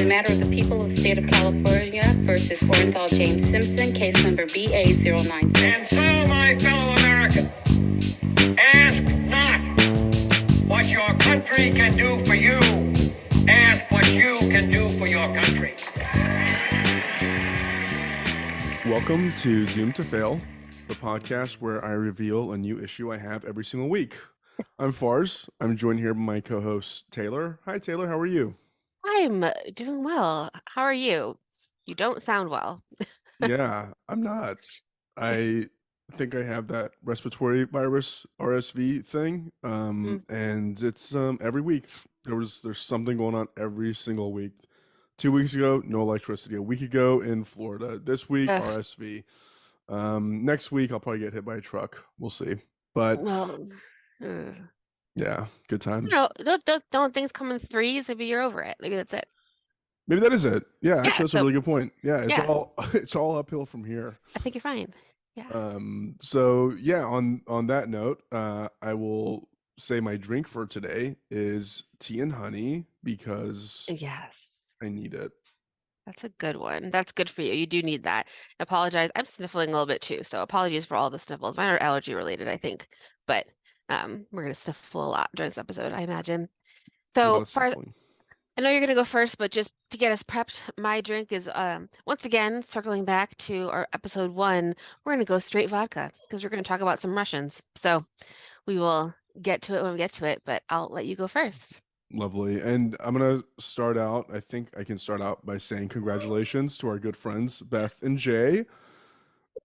In the matter of the people of the state of California versus Orenthal James Simpson, case number BA096. And so, my fellow Americans, ask not what your country can do for you. Ask what you can do for your country. Welcome to Doomed to Fail, the podcast where I reveal a new issue I have every single week. I'm Fars. I'm joined here by my co-host, Taylor. Hi, Taylor. How are you? I'm doing well. How are you? You don't sound well. Yeah, I'm not. I think I have that respiratory virus RSV thing, and it's every week. There's something going on every single week. 2 weeks ago, no electricity. A week ago in Florida. This week, RSV. Next week, I'll probably get hit by a truck. We'll see. But yeah, good times. No, don't things come in threes? Maybe you're over it. Maybe that's it. Maybe that is it. Yeah, actually, that's a really good point. Yeah, it's all uphill from here. I think you're fine. Yeah. So yeah, on that note, I will say my drink for today is tea and honey because Yes. I need it. That's a good one. That's good for you. You do need that. I apologize. I'm sniffling a little bit too, so apologies for all the sniffles. Mine are allergy related, I think. But we're gonna sniffle a lot during this episode, I imagine. So far as I know you're gonna go first, but just to get us prepped, my drink is once again circling back to our episode 1. We're gonna go straight vodka because we're gonna talk about some Russians. So we will get to it when we get to it, but I'll let you go first. Lovely. And I'm going to start out. I think I can start out by saying congratulations to our good friends, Beth and Jay,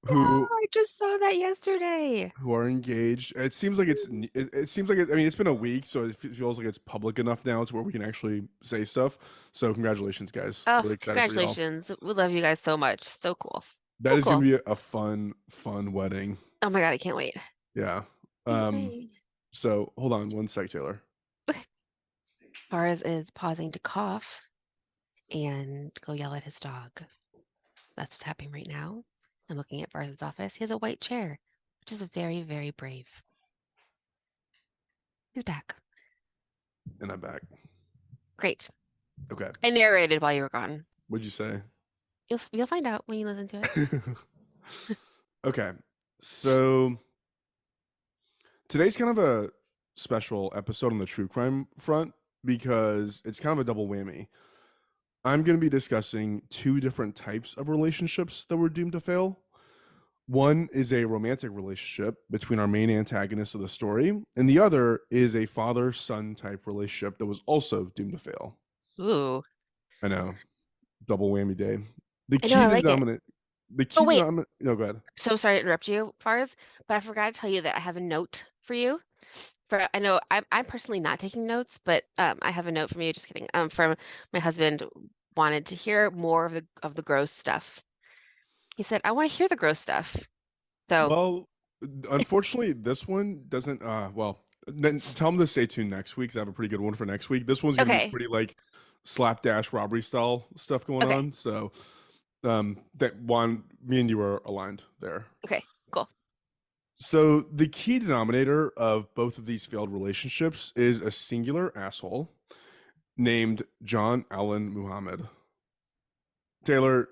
who I just saw that yesterday. Who are engaged. It seems like it's been a week, so it feels like it's public enough now to where we can actually say stuff. So congratulations, guys. Oh, really congratulations. We love you guys so much. So cool. That is going to be a fun wedding. Oh my God, I can't wait. Yeah. So hold on one sec, Taylor. Fars is pausing to cough and go yell at his dog. That's what's happening right now. I'm looking at Fars's office. He has a white chair, which is very, very brave. He's back. And I'm back. Great. Okay. I narrated while you were gone. What'd you say? You'll find out when you listen to it. Okay. So today's kind of a special episode on the true crime front because it's kind of a double whammy. I'm going to be discussing 2 different types of relationships that were doomed to fail. One is a romantic relationship between our main antagonist of the story, and the other is a father-son type relationship that was also doomed to fail. Ooh. I know. Double whammy day. The key No, go ahead. So sorry to interrupt you, Fars, but I forgot to tell you that I have a note for you. I know I'm personally not taking notes, but I have a note from you. Just kidding. From my husband, wanted to hear more of the gross stuff. He said, "I want to hear the gross stuff." So, well, unfortunately, this one doesn't. Then tell him to stay tuned next week. 'Cause I have a pretty good one for next week. This one's gonna be pretty like slapdash robbery style stuff going on. So, that one, me and you are aligned there. Okay, cool. So the key denominator of both of these failed relationships is a singular asshole named John Allen Muhammad. Taylor,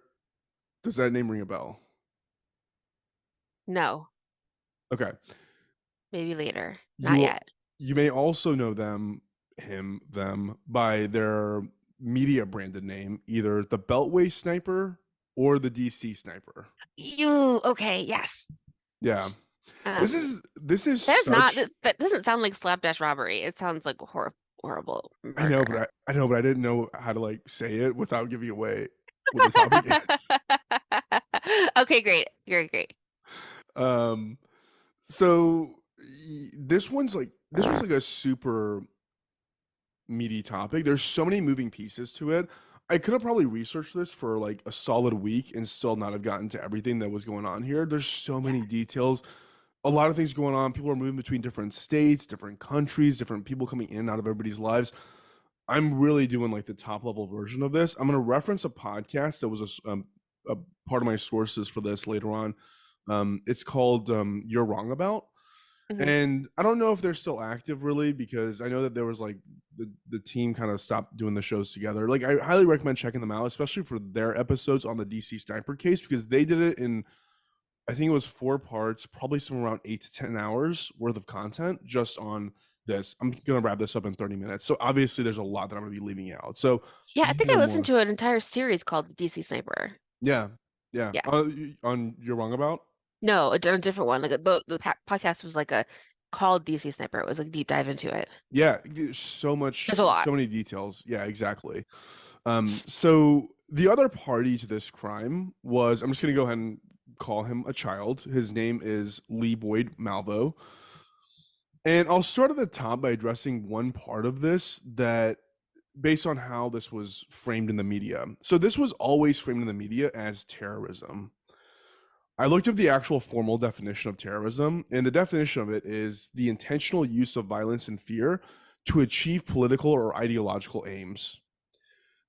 does that name ring a bell? No. Okay. Maybe later. Not yet. You may also know them by their media branded name, either the Beltway Sniper or the DC Sniper. Okay, yes. Yeah. This is that doesn't sound like slapdash robbery. It sounds like horrible murder. I know, but I didn't know how to like say it without giving away what the topic is. Okay, great. You're great. So this one's like a super meaty topic. There's so many moving pieces to it. I could have probably researched this for like a solid week and still not have gotten to everything that was going on here. There's so many details. A lot of things going on. People are moving between different states, different countries, different people coming in and out of everybody's lives. I'm really doing like the top level version of this. I'm going to reference a podcast that was a part of my sources for this later on. It's called You're Wrong About. Hmm. And I don't know if they're still active really, because I know that there was like the team kind of stopped doing the shows together. Like I highly recommend checking them out, especially for their episodes on the DC sniper case, because they did it in, I think it was 4 parts, probably somewhere around 8 to 10 hours worth of content just on this. I'm gonna wrap this up in 30 minutes. So obviously there's a lot that I'm gonna be leaving out. So Yeah, if I you think I know listened more, to an entire series called The DC Sniper. yeah, yeah. Yeah. On You're Wrong About? No, a different one. Like the podcast was like a called DC Sniper. It was like deep dive into it. Yeah, there's so much, There's a lot. so many details. Yeah, exactly. So the other party to this crime was, I'm just gonna go ahead and call him a child. His name is Lee Boyd Malvo. And I'll start at the top by addressing one part of this that, based on how this was framed in the media. So this was always framed in the media as terrorism. I looked up the actual formal definition of terrorism, and the definition of it is the intentional use of violence and fear to achieve political or ideological aims.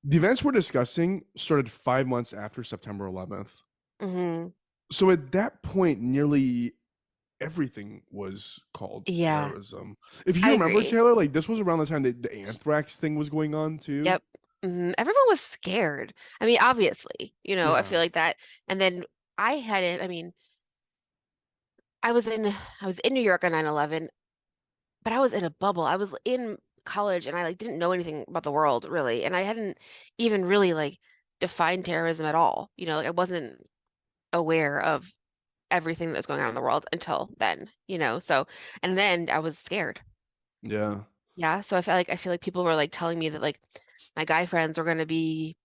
The events we're discussing started 5 months after September 11th. Hmm. So at that point, nearly everything was called Yeah, terrorism. If you I remember, agree. Taylor, like this was around the time that the anthrax thing was going on too. Yep. Everyone was scared. I mean, obviously, I Yeah. feel like that. And then I had it, I mean, I was in New York on 9/11, but I was in a bubble. I was in college and I like didn't know anything about the world really. And I hadn't even really like defined terrorism at all. Like I wasn't aware of everything that was going on in the world until then, So, and then I was scared. Yeah. Yeah. So I feel like people were like telling me that like my guy friends were going to be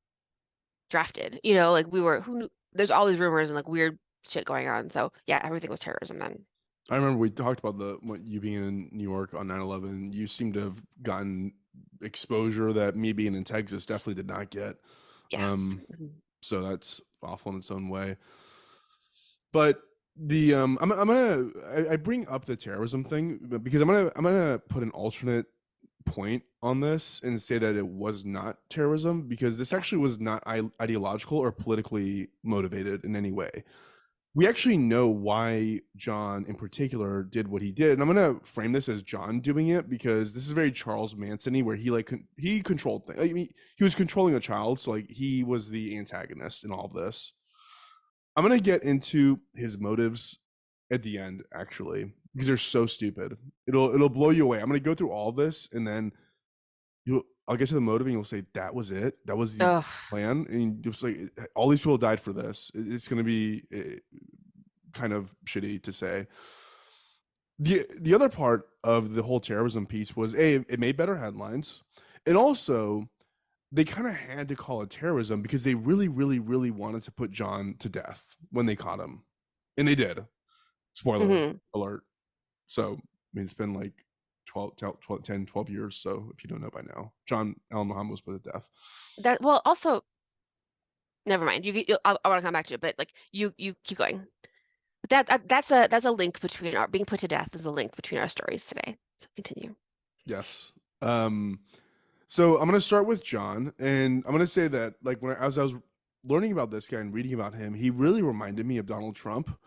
drafted, like who knew, there's all these rumors and like weird shit going on. So yeah, everything was terrorism then. I remember we talked about you being in New York on 9/11. You seem to have gotten exposure that me being in Texas definitely did not get. Yes. Um, so that's awful in its own way. But the I bring up the terrorism thing because I'm gonna put an alternate point on this and say that it was not terrorism, because this Yeah. actually was not ideological or politically motivated in any way. We actually know why John in particular did what he did, and I'm gonna frame this as John doing it because this is very Charles Manson-y, where he controlled things. I mean, he was controlling a child, so like he was the antagonist in all of this. I'm gonna get into his motives at the end, actually, because they're so stupid. It'll blow you away. I'm gonna go through all of this, and then I'll get to the motive, and you'll say that was it. That was the Ugh. plan, and you'll say all these people died for this. It's gonna be kind of shitty to say. The other part of the whole terrorism piece was it made better headlines, and also they kind of had to call it terrorism because they really, really, really wanted to put John to death when they caught him, and they did. Spoiler Hmm. alert. So I mean, it's been like 10, 12 years. So if you don't know by now, John Al Muhammad was put to death. That well also never mind. I want to come back to it, but like you keep going. That's a link between our being put to death is a link between our stories today. So continue. Yes. So I'm gonna start with John, and I'm gonna say that like as I was learning about this guy and reading about him, he really reminded me of Donald Trump,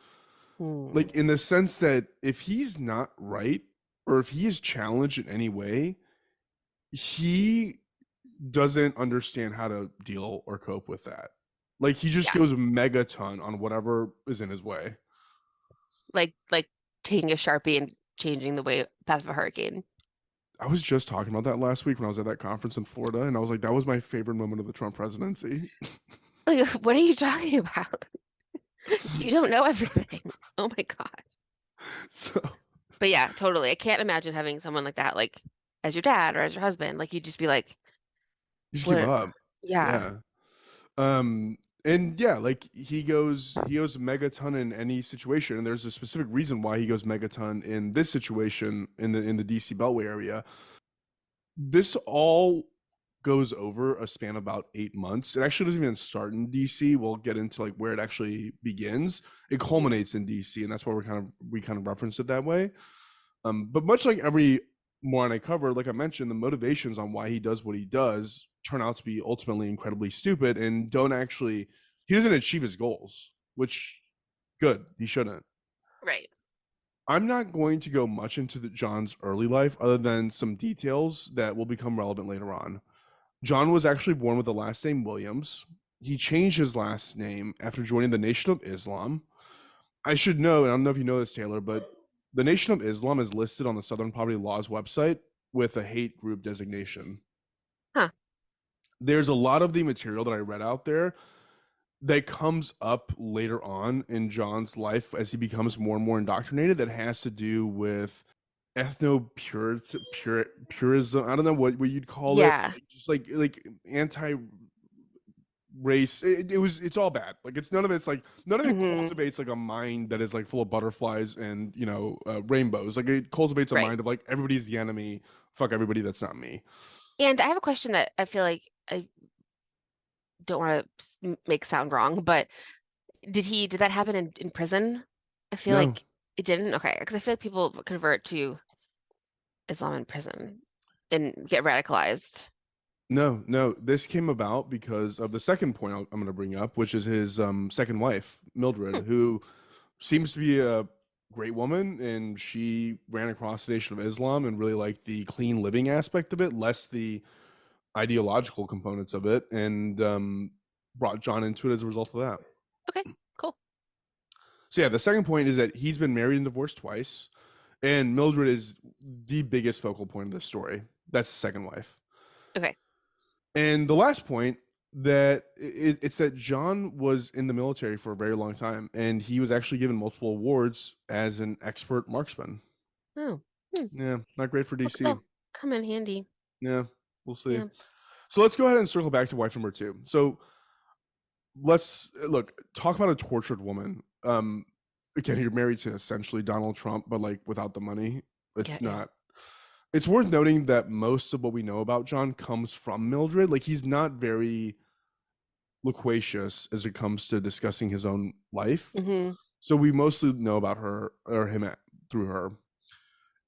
Hmm. like in the sense that if he's not right or if he is challenged in any way, he doesn't understand how to deal or cope with that. Like he just Yeah. goes megaton on whatever is in his way. Like taking a Sharpie and changing the way path of a hurricane. I was just talking about that last week when I was at that conference in Florida, and I was like, that was my favorite moment of the Trump presidency. Like, what are you talking about? You don't know everything. Oh my God. So But yeah, totally. I can't imagine having someone like that, like as your dad or as your husband. Like you'd just be like, you just give what? up. Yeah. Yeah. And yeah, like he goes megaton in any situation, and there's a specific reason why he goes megaton in this situation in the DC Beltway area. This all goes over a span of about 8 months. It actually doesn't even start in DC. We'll get into like where it actually begins. It Mhm. culminates in DC, and that's why we kind of referenced it that way. But much like every moron I cover, like I mentioned, the motivations on why he does what he does turn out to be ultimately incredibly stupid and don't actually, he doesn't achieve his goals, which good, he shouldn't. Right. I'm not going to go much into John's early life other than some details that will become relevant later on. John was actually born with the last name Williams. He changed his last name after joining the Nation of Islam. I should know, and I don't know if you know this, Taylor, but the Nation of Islam is listed on the Southern Poverty Law's website with a hate group designation. Huh. There's a lot of the material that I read out there that comes up later on in John's life as he becomes more and more indoctrinated that has to do with purism. I don't know what you'd call it. Yeah. Just like anti race. It's all bad. Like none of it Hmm. cultivates like a mind that is like full of butterflies and rainbows. Like it cultivates a Right. mind of like everybody's the enemy. Fuck everybody that's not me. And I have a question that I feel like I don't want to make sound wrong, but did that happen in prison? I feel No, like it didn't. Okay, because I feel like people convert to Islam in prison and get radicalized. no. This came about because of the second point I'm going to bring up, which is his second wife, Mildred, Hmm. who seems to be a great woman, and she ran across the Nation of Islam and really liked the clean living aspect of it, less the ideological components of it, and brought John into it as a result of that. Okay, cool. So yeah, the second point is that he's been married and divorced twice, and Mildred is the biggest focal point of this story. That's the second wife. Okay. And the last point that it's that John was in the military for a very long time, and he was actually given multiple awards as an expert marksman. Oh, hmm. Yeah, not great for DC. They'll come in handy. Yeah, we'll see. Yeah. So let's go ahead and circle back to wife number two. So let's talk about a tortured woman. Again, you're married to essentially Donald Trump, but like without the money. Yeah, It's yeah. not. It's worth noting that most of what we know about John comes from Mildred. Like he's not very loquacious as it comes to discussing his own life. Hmm. So we mostly know about her or him through her.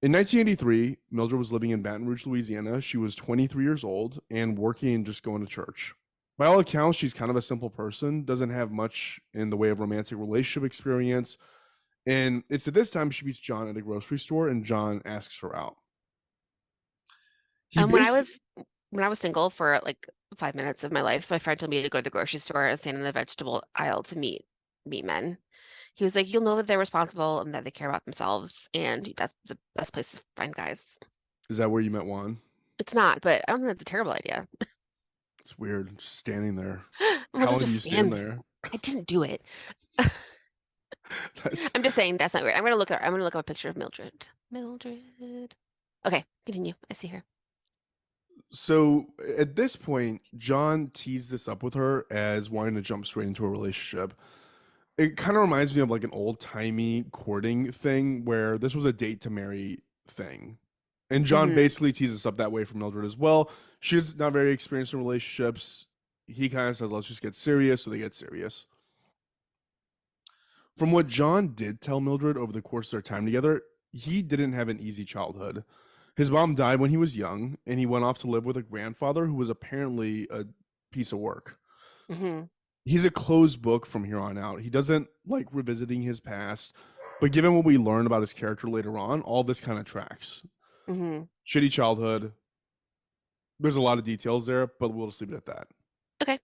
In 1983, Mildred was living in Baton Rouge, Louisiana. She was 23 years old and working and just going to church. By all accounts, she's kind of a simple person, doesn't have much in the way of romantic relationship experience. And it's at this time she meets John at a grocery store, and John asks her out. He Um, when I basically, was when I was single for like 5 minutes of my life, my friend told me to go to the grocery store and stand in the vegetable aisle to meet men. He was like, "You'll know that they're responsible and that they care about themselves, and that's the best place to find guys." is that where you met Juan? It's not, but I don't think that's a terrible idea. It's weird, just standing there. I'm like, How I'm long do just you stand stand there? there. I didn't do it. That's I'm just saying that's not weird. I'm gonna look up a picture of Mildred. Mildred. Okay, continue. I see her. so at this point, John teased this up with her as wanting to jump straight into a relationship. It kind of reminds me of like an old timey courting thing where this was a date to marry thing. And John Hmm. basically teases up that way for Mildred as well. She's not very experienced in relationships. He kind of says, let's just get serious. So they get serious. From what John did tell Mildred over the course of their time together, he didn't have an easy childhood. His mom died when he was young, and he went off to live with a grandfather who was apparently a piece of work. Hmm. He's a closed book from here on out. He doesn't like revisiting his past, but given what we learn about his character later on, all this kind of tracks. Hmm. Shitty childhood. There's a lot of details there, but we'll just leave it at that. Okay.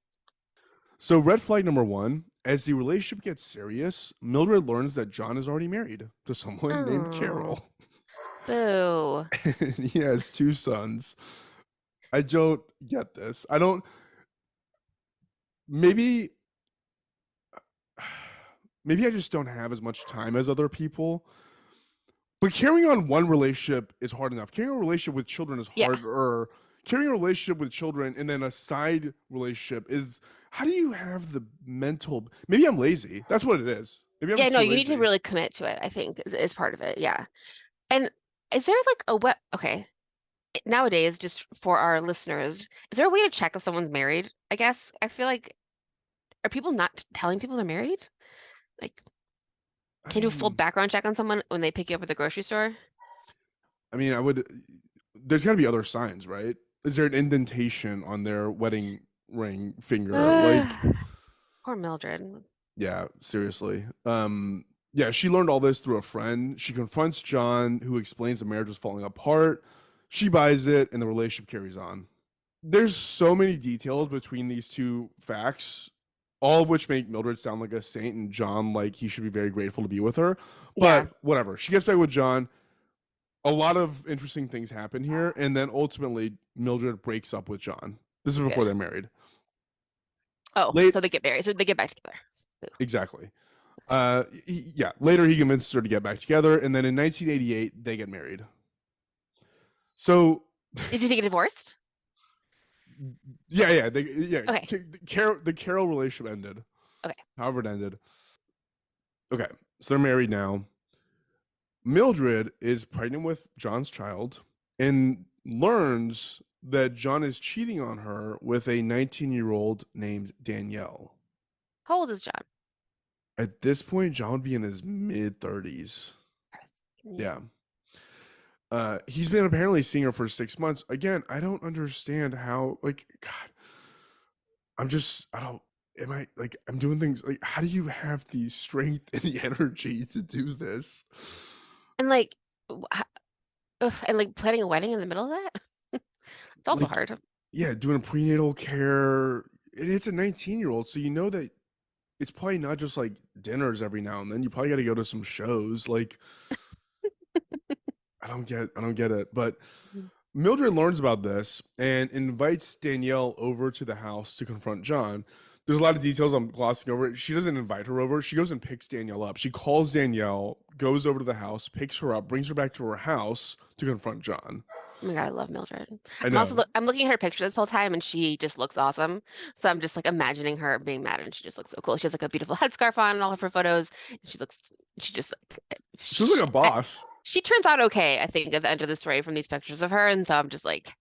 So, red flag number one, as the relationship gets serious, Mildred learns that John is already married to someone named Oh, Carol. boo. And he has two sons. I don't get this. I don't. Maybe. Maybe I just don't have as much time as other people. But carrying on one relationship is hard enough. Carrying a relationship with children is Yeah. harder. Carrying a relationship with children and then a side relationship is. How do you have the mental? Maybe I'm lazy. That's what it is. Maybe I'm Yeah, just no, too you need to lazy. really commit to it, I think, is part of it. Yeah. And is there like a what? Okay. Nowadays, just for our listeners, is there a way to check if someone's married? I guess I feel like are people not telling people they're married? Like, I can you do a full mean, background check on someone when they pick you up at the grocery store? I would. There's got to be other signs, right? Is there an indentation on their wedding ring finger? Like, Poor Mildred. yeah, seriously. Yeah, she learned all this through a friend. She confronts John, who explains the marriage was falling apart. She buys it, and the relationship carries on. There's so many details between these two facts, all of which make Mildred sound like a saint and John like he should be very grateful to be with her. Yeah. But whatever. She gets back with John. A lot of interesting things happen here, and then ultimately Mildred breaks up with John. This is before Good. they're married. Oh, Late, so they get married. So they get back together. Ooh. exactly. Yeah. Later, he convinces her to get back together, and then in 1988 they get married. So, Did he get divorced? yeah. Okay. The Carol relationship ended. Okay. However, it ended. Okay, so they're married now. Mildred is pregnant with John's child and learns that John is cheating on her with a 19-year-old named Danielle. How old is John? At this point, John would be in his mid 30s. Yeah. He's been apparently seeing her for 6 months. Again, I don't understand how, like, God, I'm doing things like, how do you have the strength and the energy to do this? And like, and like planning a wedding in the middle of that? It's also Like, hard. yeah, doing a prenatal care. And it's a 19-year-old, so you know that it's probably not just like dinners every now and then. You probably got to go to some shows. Like, I don't get it. But Mhm. Mildred learns about this and invites Danielle over to the house to confront John. There's a lot of details I'm glossing over. She doesn't invite her over. She goes and picks Danielle up. She calls Danielle, goes over to the house, picks her up, brings her back to her house to confront John. Oh my God, I love Mildred. I I'm also know. I'm looking at her picture this whole time, and she just looks awesome. So I'm just like imagining her being mad, and she just looks so cool. She has like a beautiful headscarf on in all of her photos. She just like She was like a boss. she turns out okay, I think, at the end of the story from these pictures of her, and so I'm just like,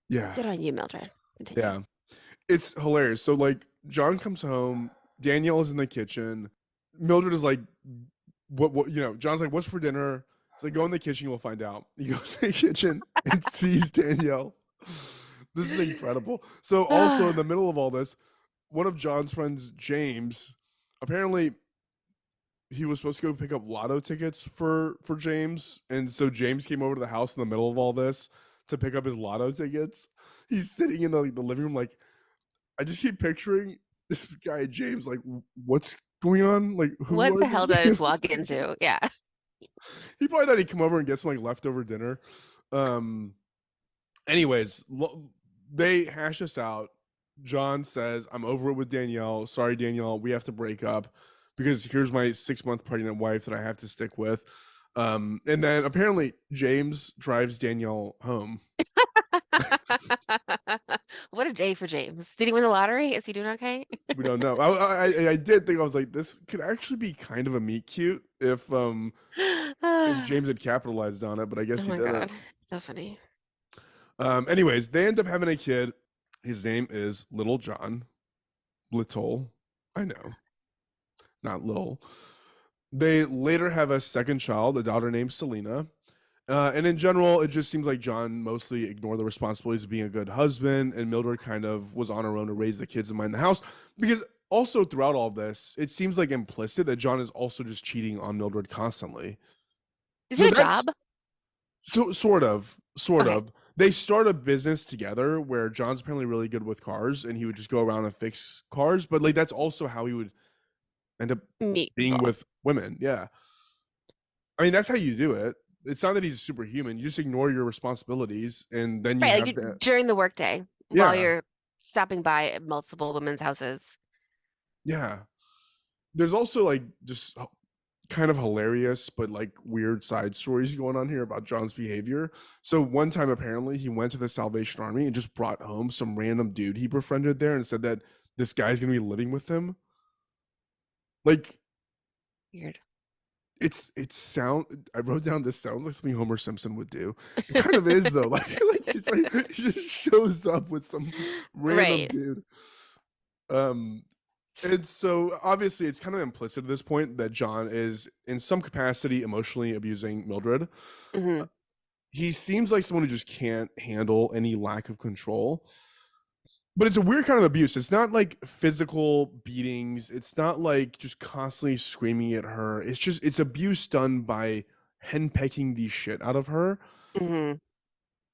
Yeah. good on you, Mildred. Continue. Yeah. It's hilarious. So like John comes home, Danielle is in the kitchen. Mildred is like, what John's like, what's for dinner? It's like, go in the kitchen, we'll find out. He goes to the kitchen and sees Danielle. This is incredible. So also in the middle of all this, one of John's friends, James, apparently he was supposed to go pick up lotto tickets for James, and so James came over to the house in the middle of all this to pick up his lotto tickets. He's sitting in the living room, like, I just keep picturing this guy James, like, what's going on? Like, who What are the hell did I just these? walk into? Yeah. He probably thought he'd come over and get some like leftover dinner. Anyways, they hash this out. John says, I'm over it with Danielle. Sorry, Danielle, we have to break up because here's my 6-month pregnant wife that I have to stick with. And then apparently James drives Danielle home. What a day for James. Did he win the lottery? Is he doing okay? We don't know. I did think, I was like, this could actually be kind of a meet cute if James had capitalized on it, but I guess Oh he my didn't. God. So funny. Anyways, they end up having a kid. His name is Little John. Little. I know. Not little. They later have a second child, a daughter named Selena. And in general, it just seems like John mostly ignored the responsibilities of being a good husband, and Mildred kind of was on her own to raise the kids and mind the house. Because also throughout all this, it seems like implicit that John is also just cheating on Mildred constantly. Is So it a that's job? sort of. Okay. They start a business together where John's apparently really good with cars, and he would just go around and fix cars. But like that's also how he would end up Meet being people. with women. Yeah. I mean, that's how you do it. It's not that he's superhuman. You just ignore your responsibilities, and then you Right, have like that. during the workday while Yeah, you're stopping by at multiple women's houses. yeah. There's also like just kind of hilarious but like weird side stories going on here about John's behavior. So one time apparently he went to the Salvation Army and just brought home some random dude he befriended there and said that this guy's gonna be living with him. Like Weird. I wrote down, this sounds like something Homer Simpson would do. It kind of is though. Like he just shows up with some random Right. dude. And so obviously it's kind of implicit at this point that John is in some capacity emotionally abusing Mildred. Hmm. He seems like someone who just can't handle any lack of control. But it's a weird kind of abuse. It's not like physical beatings. It's not like just constantly screaming at her. It's abuse done by henpecking the shit out of her. Hmm.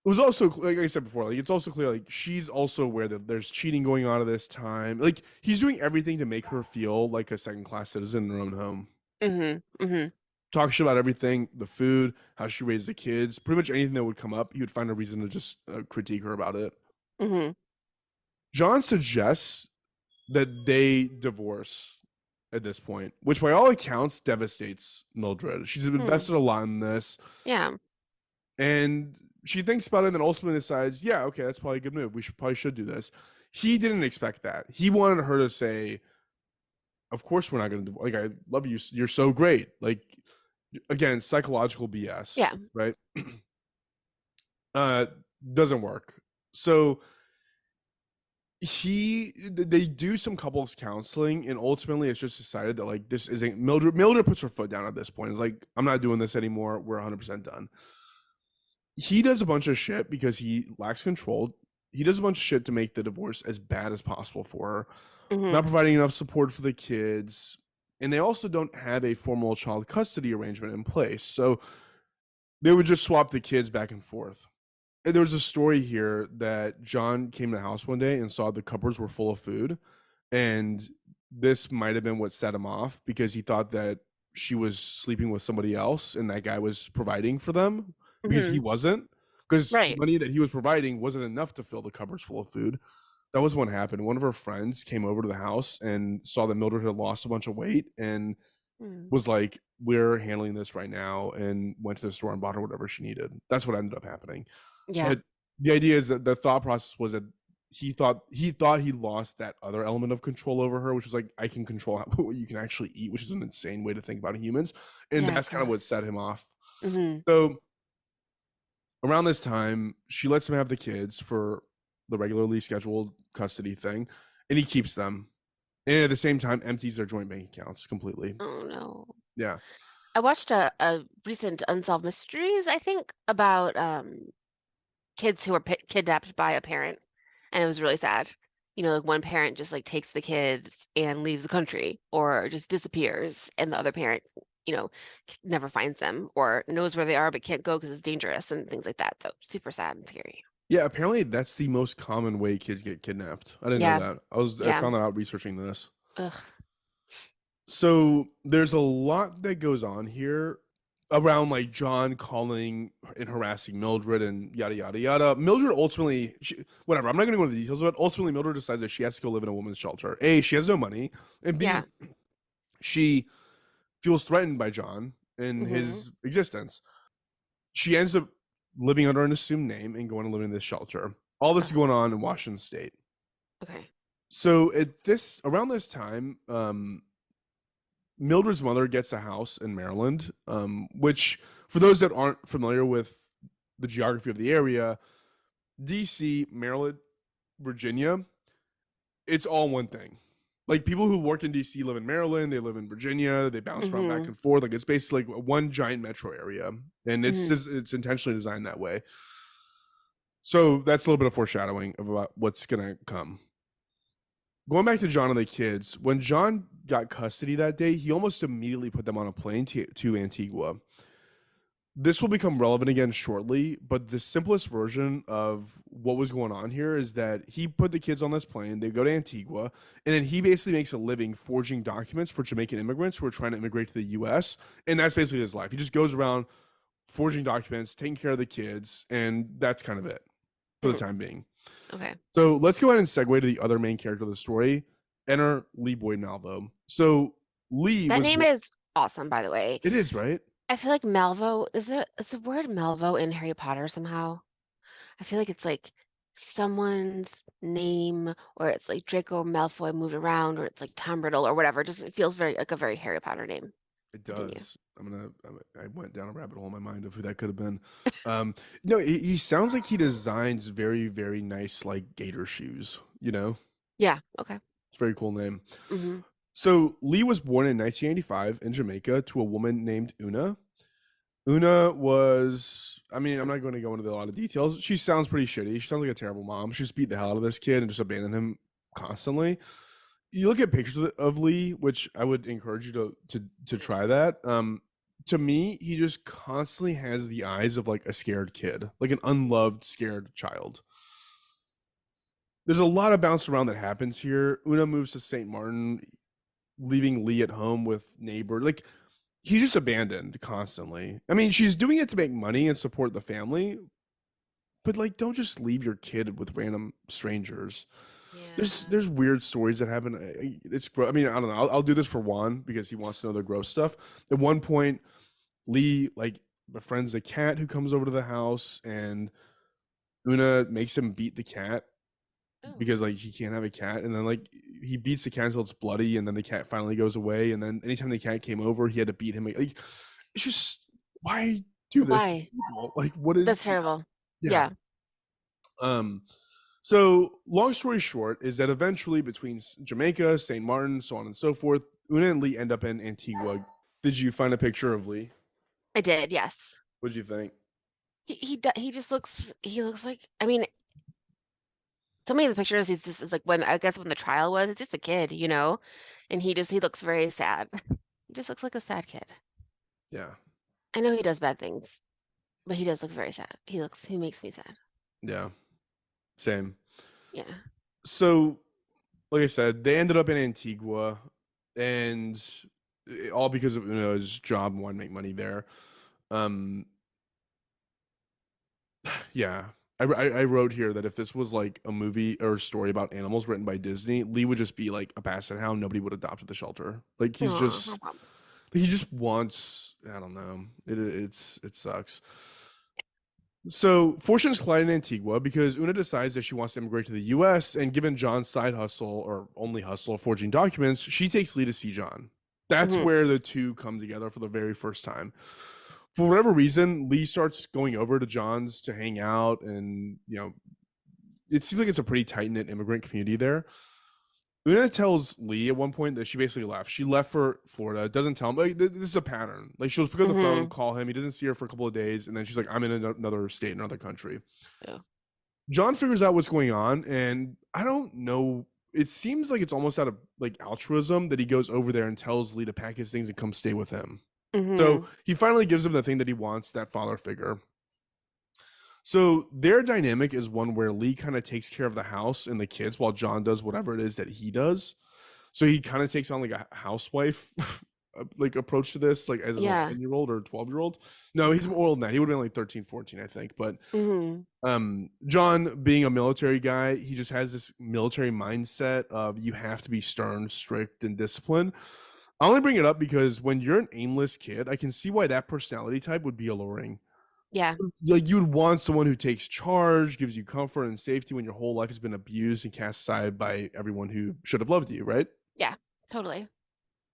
It was also, like I said before, like it's also clear like she's also aware that there's cheating going on at this time. Like he's doing everything to make her feel like a second class citizen in her own home. Hmm. Hmm. Talk shit about everything, the food, how she raised the kids, pretty much anything that would come up. He would find a reason to just critique her about it. Hmm. John suggests that they divorce at this point, which by all accounts devastates Mildred. She's Hmm. invested a lot in this, Yeah. and she thinks about it and then ultimately decides, yeah, okay, that's probably a good move. We should do this. He didn't expect that. He wanted her to say, of course we're not going to do, like, I love you. You're so great. Like, again, psychological BS, Yeah. right? uh, doesn't work. So they do some couples counseling, and ultimately it's just decided that like this isn't Mildred puts her foot down at this point. It's like, I'm not doing this anymore. We're 100% done. He does a bunch of shit because he lacks control. He does a bunch of shit to make the divorce as bad as possible for her, Hmm. not providing enough support for the kids, and they also don't have a formal child custody arrangement in place. So they would just swap the kids back and forth. And there was a story here that John came to the house one day and saw the cupboards were full of food, and this might have been what set him off because he thought that she was sleeping with somebody else and that guy was providing for them because he Hmm. wasn't, because the Right. money that he was providing wasn't enough to fill the cupboards full of food. That was what happened. One of her friends came over to the house and saw that Mildred had lost a bunch of weight and Mm. was like, we're handling this right now, and went to the store and bought her whatever she needed. That's what ended up happening. Yeah. But the idea is that the thought process was that he thought he lost that other element of control over her, which was like, I can control what you can actually eat, which is an insane way to think about humans, and Yeah, that's kind of what gross. set him off. Hmm. So around this time, she lets him have the kids for the regularly scheduled custody thing, and he keeps them, and at the same time empties their joint bank accounts completely. Oh no. Yeah. I watched a recent Unsolved Mysteries, I think, about kids who were kidnapped by a parent, and it was really sad. You know, like one parent just like takes the kids and leaves the country, or just disappears, and the other parent, you know, never finds them or knows where they are but can't go because it's dangerous and things like that. So super sad and scary. Yeah, apparently that's the most common way kids get kidnapped. I didn't know Yeah, that. I yeah. found that out researching this. Ugh. So there's a lot that goes on here around like John calling and harassing Mildred and yada yada yada. Mildred ultimately, whatever. I'm not going to go into the details, but ultimately Mildred decides that she has to go live in a woman's shelter. A, she has no money, and Yeah. B, she feels threatened by John and Hmm. his existence. She ends up living under an assumed name and going to live in this shelter. All this is going on in Washington State. Okay. So at this around this time, Mildred's mother gets a house in Maryland, which, for those that aren't familiar with the geography of the area, DC, Maryland, Virginia, it's all one thing. Like people who work in DC live in Maryland, they live in Virginia, they bounce around back Hmm. and forth. Like it's basically like one giant metro area, and Hmm. it's intentionally designed that way. So that's a little bit of foreshadowing of about what's gonna come. Going back to John and the kids, when John got custody that day, he almost immediately put them on a plane to Antigua. This will become relevant again shortly, but the simplest version of what was going on here is that he put the kids on this plane, they go to Antigua, and then he basically makes a living forging documents for Jamaican immigrants who are trying to immigrate to the US. And that's basically his life. He just goes around forging documents, taking care of the kids, and that's kind of it for the Hmm. time being. Okay. So let's go ahead and segue to the other main character of the story. Enter Lee Boyd Malvo. So Lee That was name is awesome, by the way. it is, right? I feel like Malvo, is the word Malvo in Harry Potter somehow? I feel like it's like someone's name, or it's like Draco Malfoy moved around, or it's like Tom Riddle or whatever. Just it feels very like a very Harry Potter name. It Continue. does. I went down a rabbit hole in my mind of who that could have been. Um, no, he sounds like he designs very, very nice like gator shoes. Yeah. Okay. It's a very cool name. Hmm. So Lee was born in 1985 in Jamaica to a woman named Una. Una was, I mean, I'm not going to go into a lot of details. She sounds pretty shitty. She sounds like a terrible mom. She just beat the hell out of this kid and just abandoned him constantly. You look at pictures of Lee, which I would encourage you to try that. To me, he just constantly has the eyes of like a scared kid, like an unloved, scared child. There's a lot of bounce around that happens here. Una moves to St. Martin, leaving Lee at home with neighbor. Like he's just abandoned constantly. I mean, she's doing it to make money and support the family, but like, don't just leave your kid with random strangers. There's Yeah. weird stories that happen. It's I mean, I don't know. I'll do this for Juan because he wants to know the gross stuff. At one point, Lee like befriends a cat who comes over to the house, and Una makes him beat the cat Oh, because like he can't have a cat, and then like he beats the cat until it's bloody, and then the cat finally goes away, and then anytime the cat came over, he had to beat him. Like it's just why do this to why? people? Like what That's is terrible. yeah. Yeah. Um so long story short is that eventually between Jamaica, St. Martin, so on and so forth, Una and Lee end up in Antigua. Did you find a picture of Lee? I did, yes. What did you think? He just looks like, I mean, so many of the pictures he's just is like when I guess when the trial was, it's just a kid, you know? And he looks very sad. He just looks like a sad kid. Yeah. I know he does bad things, but he does look very sad. He makes me sad. Yeah. Same. Yeah. So like I said, they ended up in Antigua, and all because of Una's job and wanting to make money there. Um, yeah, I wrote here that if this was like a movie or a story about animals written by Disney, Lee would just be like a basset hound. Nobody would adopt at the shelter. Like Aw. he just wants. I don't know. It sucks. So fortunes collide in Antigua because Una decides that she wants to immigrate to the U.S. and given John's side hustle or only hustle of forging documents, she takes Lee to see John. That's Mhm. where the two come together for the very first time. For whatever reason, Lee starts going over to John's to hang out, and it seems like it's a pretty tight knit immigrant community there. Una tells Lee at one point that she basically left. She left for Florida. Doesn't tell him. Like this is a pattern. Like she'll pick up the phone, Mhm. call him. He doesn't see her for a couple of days, and then she's like, "I'm in another state, another country." Yeah. John figures out what's going on, and I don't know. It seems like it's almost out of like altruism that he goes over there and tells Lee to pack his things and come stay with him. So Mhm. he finally gives him the thing that he wants, that father figure. So their dynamic is one where Lee kind of takes care of the house and the kids while John does whatever it is that he does. So he kind of takes on like a housewife like approach to this, like as an Yeah. 11-year-old or 12-year-old. No, he's more older than that. He would have been like 13, 14, I think. But Mhm. John being a military guy, he just has this military mindset of you have to be stern, strict, and disciplined. I only bring it up because when you're an aimless kid, I can see why that personality type would be alluring. Yeah. Like you would want someone who takes charge, gives you comfort and safety when your whole life has been abused and cast aside by everyone who should have loved you, right? Yeah. Totally.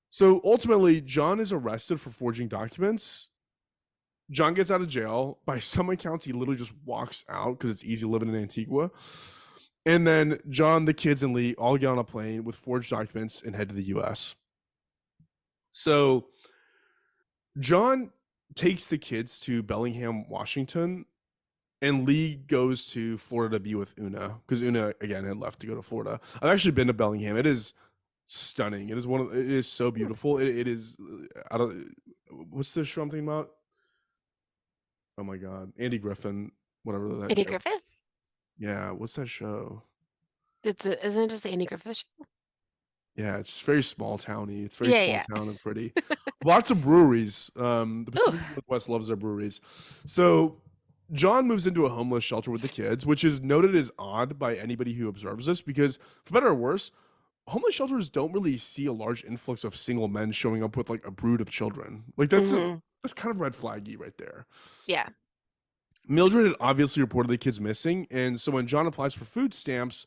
So ultimately, John is arrested for forging documents. John gets out of jail. By some accounts, he literally just walks out because it's easy living in Antigua. And then John, the kids, and Lee all get on a plane with forged documents and head to the US. So John takes the kids to Bellingham, Washington, and Lee goes to Florida to be with Una because Una again had left to go to Florida. I've actually been to Bellingham. It is stunning. It is so beautiful. It is. I don't. What's the show I'm thinking about? Oh my god, Andy Griffin, whatever that Andy show. Griffith? Yeah, what's that show? Isn't it just the Andy Griffith show? Yeah, it's very small towny. It's very Yeah, small yeah. town and pretty. Lots of breweries. The Ooh. Pacific Northwest loves their breweries. So John moves into a homeless shelter with the kids, which is noted as odd by anybody who observes this because, for better or worse, homeless shelters don't really see a large influx of single men showing up with like a brood of children. Like Mhm. that's kind of red flaggy right there. Yeah. Mildred had obviously reported the kids missing, and so when John applies for food stamps,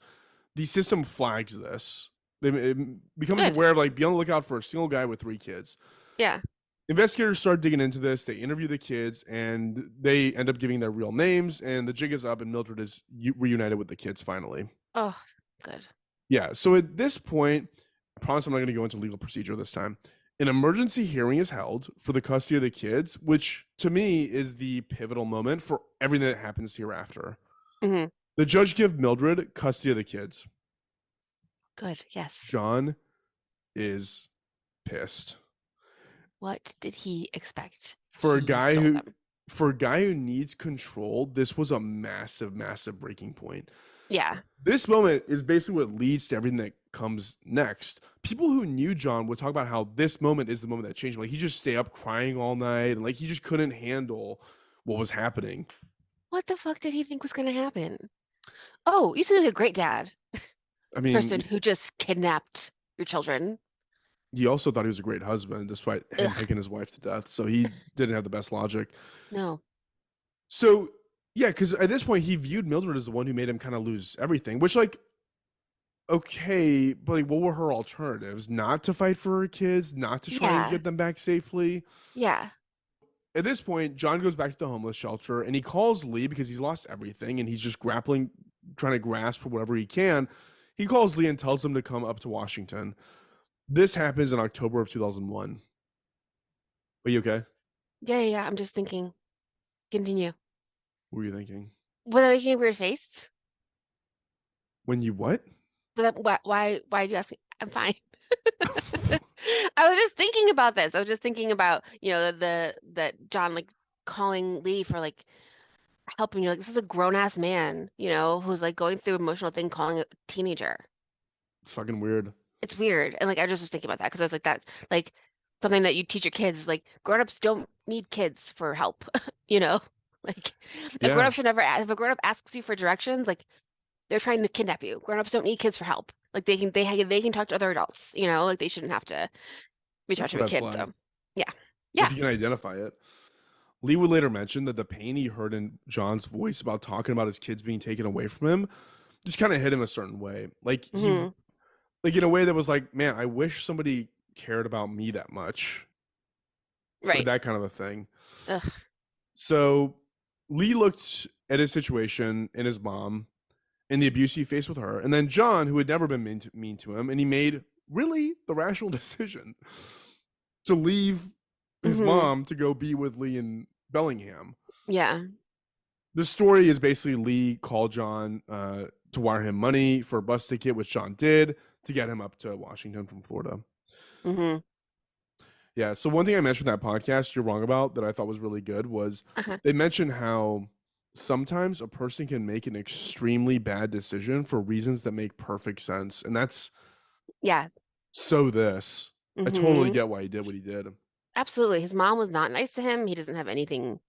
the system flags this. It becomes Good. aware of like be on the lookout for a single guy with 3 kids. Yeah. Investigators start digging into this. They interview the kids, and they end up giving their real names. And the jig is up, and Mildred is reunited with the kids finally. Oh, good. Yeah. So at this point, I promise I'm not going to go into legal procedure this time. An emergency hearing is held for the custody of the kids, which to me is the pivotal moment for everything that happens hereafter. Hmm. The judge gives Mildred custody of the kids. Good. Yes. John is pissed. What did he expect? For a He guy stole who them. for a guy who needs control, this was a massive, massive breaking point. Yeah. This moment is basically what leads to everything that comes next. People who knew John would talk about how this moment is the moment that changed him. Like he just stayed up crying all night and like he just couldn't handle what was happening. What the fuck did he think was going to happen? Oh, you seem like a great dad. I mean, Person who just kidnapped your children. he also thought he was a great husband despite him Ugh. picking his wife to death. So he didn't have the best logic. No. So yeah, because at this point he viewed Mildred as the one who made him kind of lose everything, which like okay, but like what were her alternatives? Not to fight for her kids, not to try and Yeah. get them back safely. Yeah. At this point, John goes back to the homeless shelter and he calls Lee because he's lost everything and he's just grappling, trying to grasp for whatever he can. He calls Lee and tells him to come up to Washington. This happens in October of 2001. Are you okay? Yeah. Yeah. I'm just thinking. Continue. What were you thinking? Was I making a weird face? When you what? Was that why did you ask me? I'm fine. I was just thinking about this. I was just thinking about, that John like calling Lee for like helping you. Like this is a grown ass man, who's like going through emotional thing, calling a teenager. It's fucking weird. It's weird. And like I just was thinking about that because I was like, that's like something that you teach your kids is like grown-ups don't need kids for help, you know? Like a Yeah, grown-up should never if a grown-up asks you for directions, like they're trying to kidnap you. Grown-ups don't need kids for help. Like they can talk to other adults, like they shouldn't have to reach out that's a to a red kid. flag So yeah. if Yeah. you can identify it. Lee would later mention that the pain he heard in John's voice about talking about his kids being taken away from him just kind of hit him a certain way. Hmm. Like in a way that was like, man, I wish somebody cared about me that much. Like Right. that kind of a thing. Ugh. So Lee looked at his situation and his mom and the abuse he faced with her. And then John, who had never been mean to him, and he made really the rational decision to leave his Hmm. mom to go be with Lee in Bellingham. Yeah. The story is basically Lee called John to wire him money for a bus ticket, which John did to get him up to Washington from Florida. Hmm. Yeah. So one thing I mentioned in that podcast you're wrong about that I thought was really good was Uh-huh. they mentioned how sometimes a person can make an extremely bad decision for reasons that make perfect sense. And that's Yeah. so this. I totally Hmm. get why he did what he did. Absolutely. His mom was not nice to him. He doesn't have anything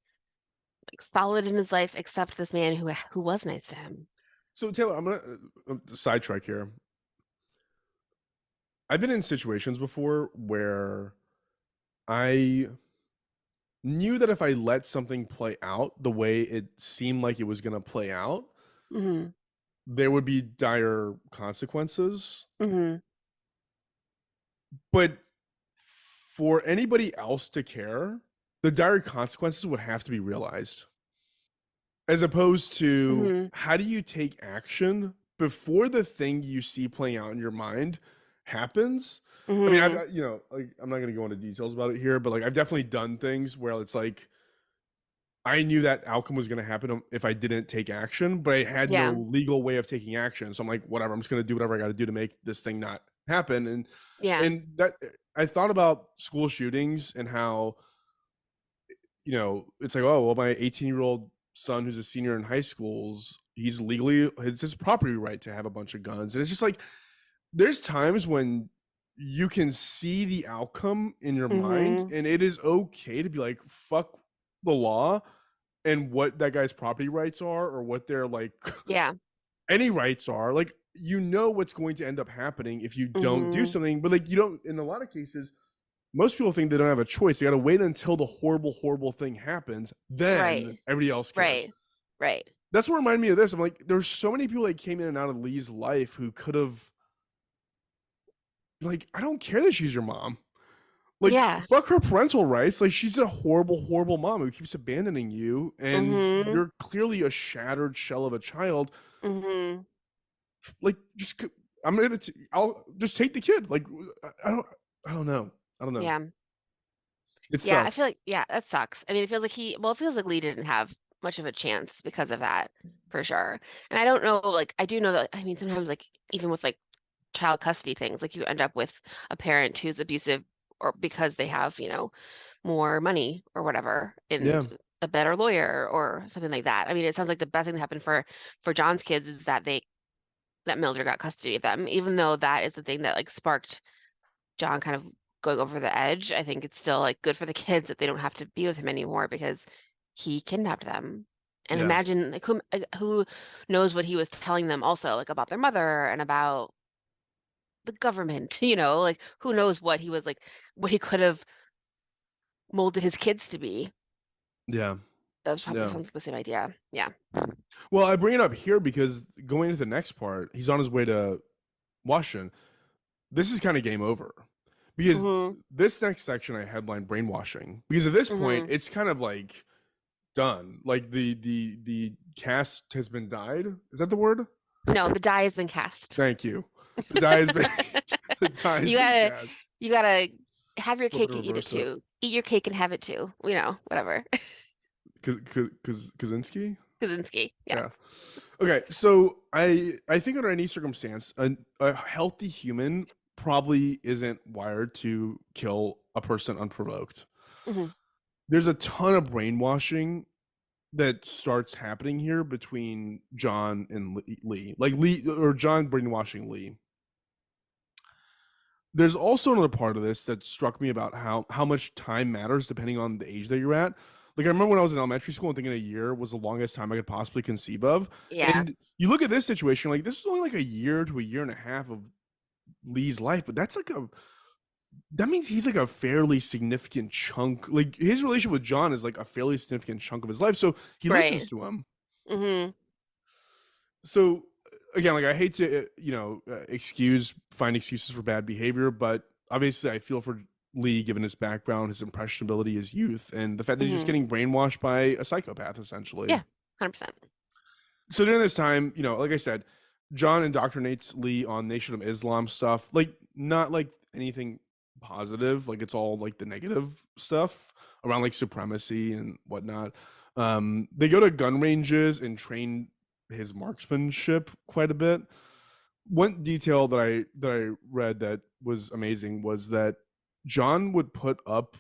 like solid in his life except this man who was nice to him. So Taylor, I'm gonna sidetrack here. I've been in situations before where I knew that if I let something play out the way it seemed like it was going to play out, Hmm. there would be dire consequences. Hmm. But for anybody else to care, the dire consequences would have to be realized. As opposed to Hmm. how do you take action before the thing you see playing out in your mind happens? I mean, Hmm. like I'm not going to go into details about it here, but like I've definitely done things where it's like I knew that outcome was going to happen if I didn't take action, but I had no Yeah. legal way of taking action. So I'm like, whatever, I'm just going to do whatever I got to do to make this thing not happen. Yeah. And that I thought about school shootings and how, it's like, oh, well, my 18-year-old son who's a senior in high schools, it's his property right to have a bunch of guns. And it's just like, there's times when you can see the outcome in your mind Hmm. and it is okay to be like, fuck the law and what that guy's property rights are or what their like Yeah. any rights are. Like what's going to end up happening if you don't do Hmm. something, but like you don't. In a lot of cases, most people think they don't have a choice. They got to wait until the horrible, horrible thing happens, then Right. everybody else cares. Right. Right. That's what reminded me of this. I'm like, there's so many people that came in and out of Lee's life who could have, like, I don't care that she's your mom. Like, Yeah. fuck her parental rights. Like, she's a horrible, horrible mom who keeps abandoning you, and Hmm. you're clearly a shattered shell of a child. Hmm. Like, I'll just take the kid. Like, I don't know. I don't know. Yeah. It Yeah, I feel sucks. like yeah, that sucks. I mean, it feels like it feels like Lee didn't have much of a chance because of that, for sure. And I don't know, like I do know that I mean sometimes like even with like child custody things, like you end up with a parent who's abusive or because they have, more money or whatever Yeah. and a better lawyer or something like that. I mean, it sounds like the best thing that happened for John's kids is that Mildred got custody of them, even though that is the thing that like sparked John kind of going over the edge. I think it's still like good for the kids that they don't have to be with him anymore because he kidnapped them. And Yeah. imagine like, who knows what he was telling them also like about their mother and about the government, like who knows what he was like what he could have molded his kids to be. Yeah. That was probably Yeah. sounds like the same idea. Yeah. Well, I bring it up here because going into the next part, he's on his way to Washington. This is kind of game over because Hmm. this next section I headline brainwashing because at this point Hmm. it's kind of like done. Like the cast has been dyed. Is that the word? No, the die has been cast. Thank you. The die has been the die has You been gotta cast. you gotta have your Flip it cake and and eat it reverse it. too. Eat your cake and have it too. Whatever. Kaczynski. Kaczynski. Yes. Yeah. Okay. So I think under any circumstance, a healthy human probably isn't wired to kill a person unprovoked. Hmm. There's a ton of brainwashing that starts happening here between John and Lee. Like Lee or John brainwashing Lee. There's also another part of this that struck me about how much time matters depending on the age that you're at. Like I remember when I was in elementary school and thinking a year was the longest time I could possibly conceive of. Yeah. And you look at this situation, like this is only like a year to a year and a half of Lee's life, but that means he's like a fairly significant chunk. Like his relationship with John is like a fairly significant chunk of his life. So he listens Right. to him. Hmm. So again, like I hate to find excuses for bad behavior, but obviously I feel for Lee given his background, his impressionability, his youth, and the fact that he's just Hmm. getting brainwashed by a psychopath essentially. Yeah. 100%. So during this time, like I said, John indoctrinates Lee on Nation of Islam stuff, like not like anything positive, like it's all like the negative stuff around like supremacy and whatnot. They go to gun ranges and train his marksmanship quite a bit. One detail that I read that was amazing was that John would put up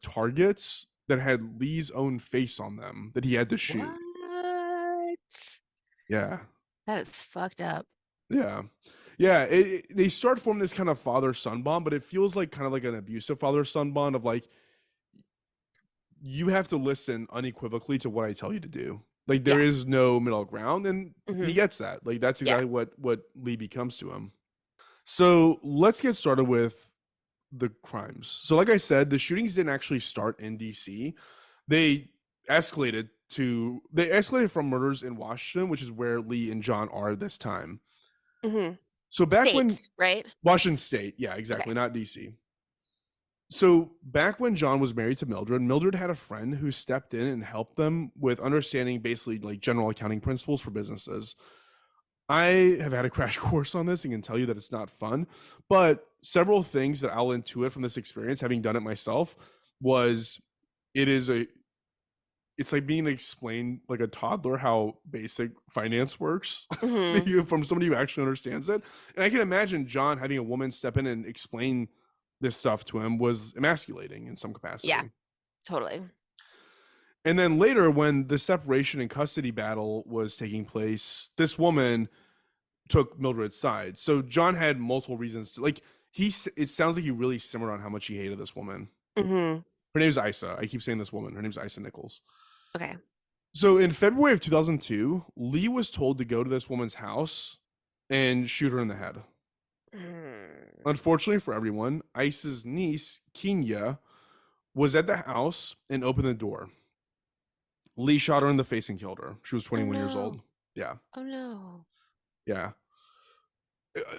targets that had Lee's own face on them that he had to shoot. What? Yeah. That is fucked up. Yeah. Yeah. They start forming this kind of father son bond, but it feels like kind of like an abusive father son bond of like, you have to listen unequivocally to what I tell you to do. Like there Yeah. is no middle ground. And he Hmm. gets that. Like that's Yeah. exactly what Lee becomes to him. So let's get started with the crimes. So, like I said, the shootings didn't actually start in DC. They escalated from murders in Washington, which is where Lee and John are this time. Hmm. So back when States, right? Washington State, yeah, Okay. exactly, not DC. So back when John was married to Mildred, Mildred had a friend who stepped in and helped them with understanding basically like general accounting principles for businesses. I have had a crash course on this and can tell you that it's not fun, but several things that I'll intuit from this experience, having done it myself, was it is a it's like being explained like a toddler how basic finance works Hmm. from somebody who actually understands it. And I can imagine John having a woman step in and explain this stuff to him was emasculating in some Yeah, capacity. totally. And then later, when the separation and custody battle was taking place, this woman took Mildred's side. So John had multiple reasons to like it sounds like he really simmered on how much he hated this woman. Hmm. Her name's Isa. I keep saying this woman. Her name's Isa Nichols. Okay. So in February of 2002, Lee was told to go to this woman's house and shoot her in the head. Mm. Unfortunately for everyone, Isa's niece, Kenya, was at the house and opened the door. Lee shot her in the face and killed her. She was Oh 21 years old. no. Yeah. Oh no. Yeah.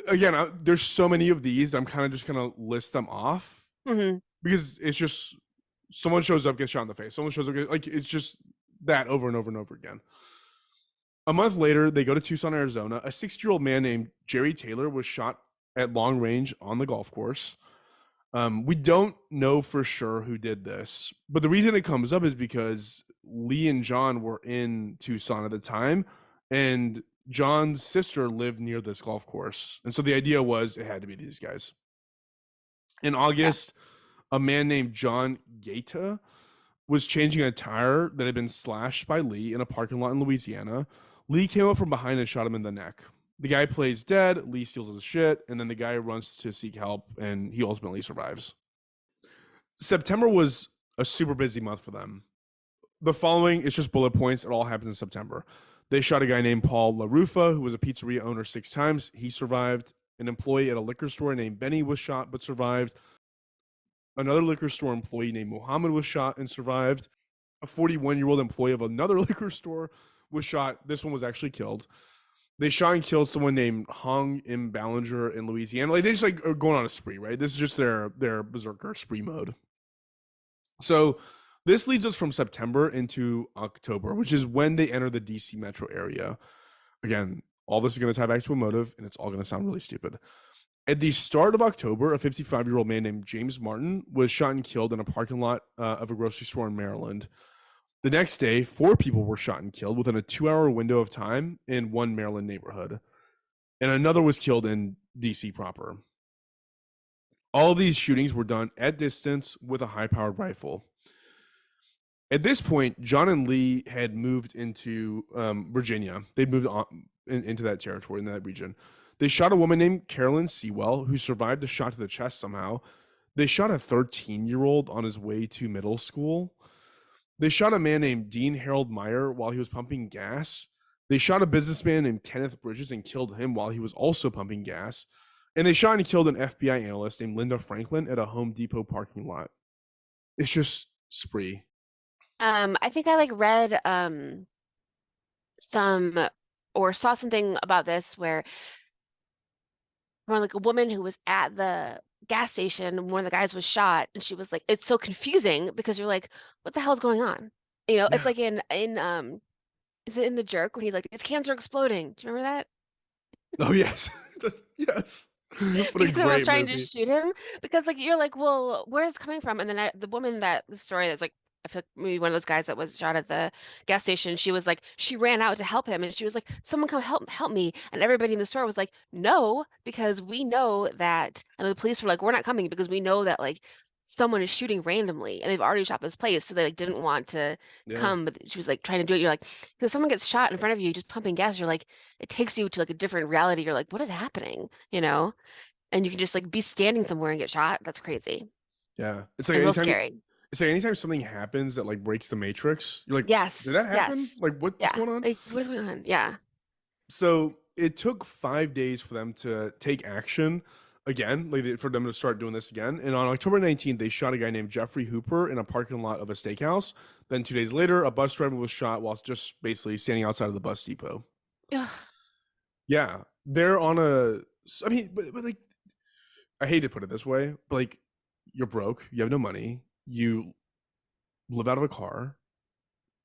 Again, there's so many of these. I'm kind of just going to list them off Hmm. because it's just someone shows up, gets shot in the face. Someone shows up, like it's just that over and over and over again. A month later, they go to Tucson, Arizona. A 60-year-old man named Jerry Taylor was shot at long range on the golf course. We don't know for sure who did this, but the reason it comes up is because Lee and John were in Tucson at the time, and John's sister lived near this golf course. And so the idea was it had to be these guys. In August, a man named John Gaeta was changing a tire that had been slashed by Lee in a parking lot in Louisiana. Lee came up from behind and shot him in the neck. The guy plays dead, Lee steals his shit, and then the guy runs to seek help, and he ultimately survives. September was a super busy month for them. The following, it's just bullet points. It all happened in September. They shot a guy named Paul LaRufa, who was a pizzeria owner, 6 times. He survived. An employee at a liquor store named Benny was shot but survived. Another liquor store employee named Muhammad was shot and survived. A 41-year-old employee of another liquor store was shot. This one was actually killed. They shot and killed someone named Hong M. Ballinger in Louisiana. Like, they just like are going on a spree, right? This is just their berserker spree mode. So this leads us from September into October, which is when they enter the DC metro area. Again, all this is going to tie back to a motive, and it's all going to sound really stupid. At the start of October, a 55-year-old man named James Martin was shot and killed in a parking lot of a grocery store in Maryland. The next day, 4 people were shot and killed within a 2-hour window of time in one Maryland neighborhood. And another was killed in DC proper. All of these shootings were done at distance with a high-powered rifle. At this point, John and Lee had moved into Virginia. They'd moved on into that territory, in that region. They shot a woman named Carolyn Sewell, who survived a shot to the chest somehow. They shot a 13-year-old on his way to middle school. They shot a man named Dean Harold Meyer while he was pumping gas. They shot a businessman named Kenneth Bridges and killed him while he was also pumping gas. And they shot and killed an FBI analyst named Linda Franklin at a Home Depot parking lot. It's just spree. I think I like read some or saw something about this where like a woman who was at the gas station, one of the guys was shot, and she was like, it's so confusing because you're like, what the hell's going on? You know, it's like in is it in The Jerk when he's like, his cans are exploding? Do you remember that? Oh, yes. Yes. What a Because someone was great trying movie. to shoot him because like you're like, well, where is it coming from? And then the woman that the story that's like I feel like maybe one of those guys that was shot at the gas station, she was like, she ran out to help him and she was like, someone come help me. And everybody in the store was like, no, because we know that, and the police were like, we're not coming because we know that like someone is shooting randomly and they've already shot this place. So they like didn't want to Yeah. come, but she was like trying to do it. You're like, because someone gets shot in front of you, just pumping gas, you're like, it takes you to like a different reality. You're like, what is happening? You know? And you can just like be standing somewhere and get shot. That's crazy. Yeah. It's like And real anytime scary. it's like anytime something happens that like breaks the matrix, you're like, Yes. did that happen? Yes. Like what's Yeah. going on? Like, what is going on? Yeah. So it took 5 days for them to take action again, like for them to start doing this again. And on October 19th, they shot a guy named Jeffrey Hooper in a parking lot of a steakhouse. Then 2 days later, a bus driver was shot while just basically standing outside of the bus depot. Ugh. Yeah, they're on a. I mean, but like, I hate to put it this way, but like, you're broke, you have no money, you live out of a car.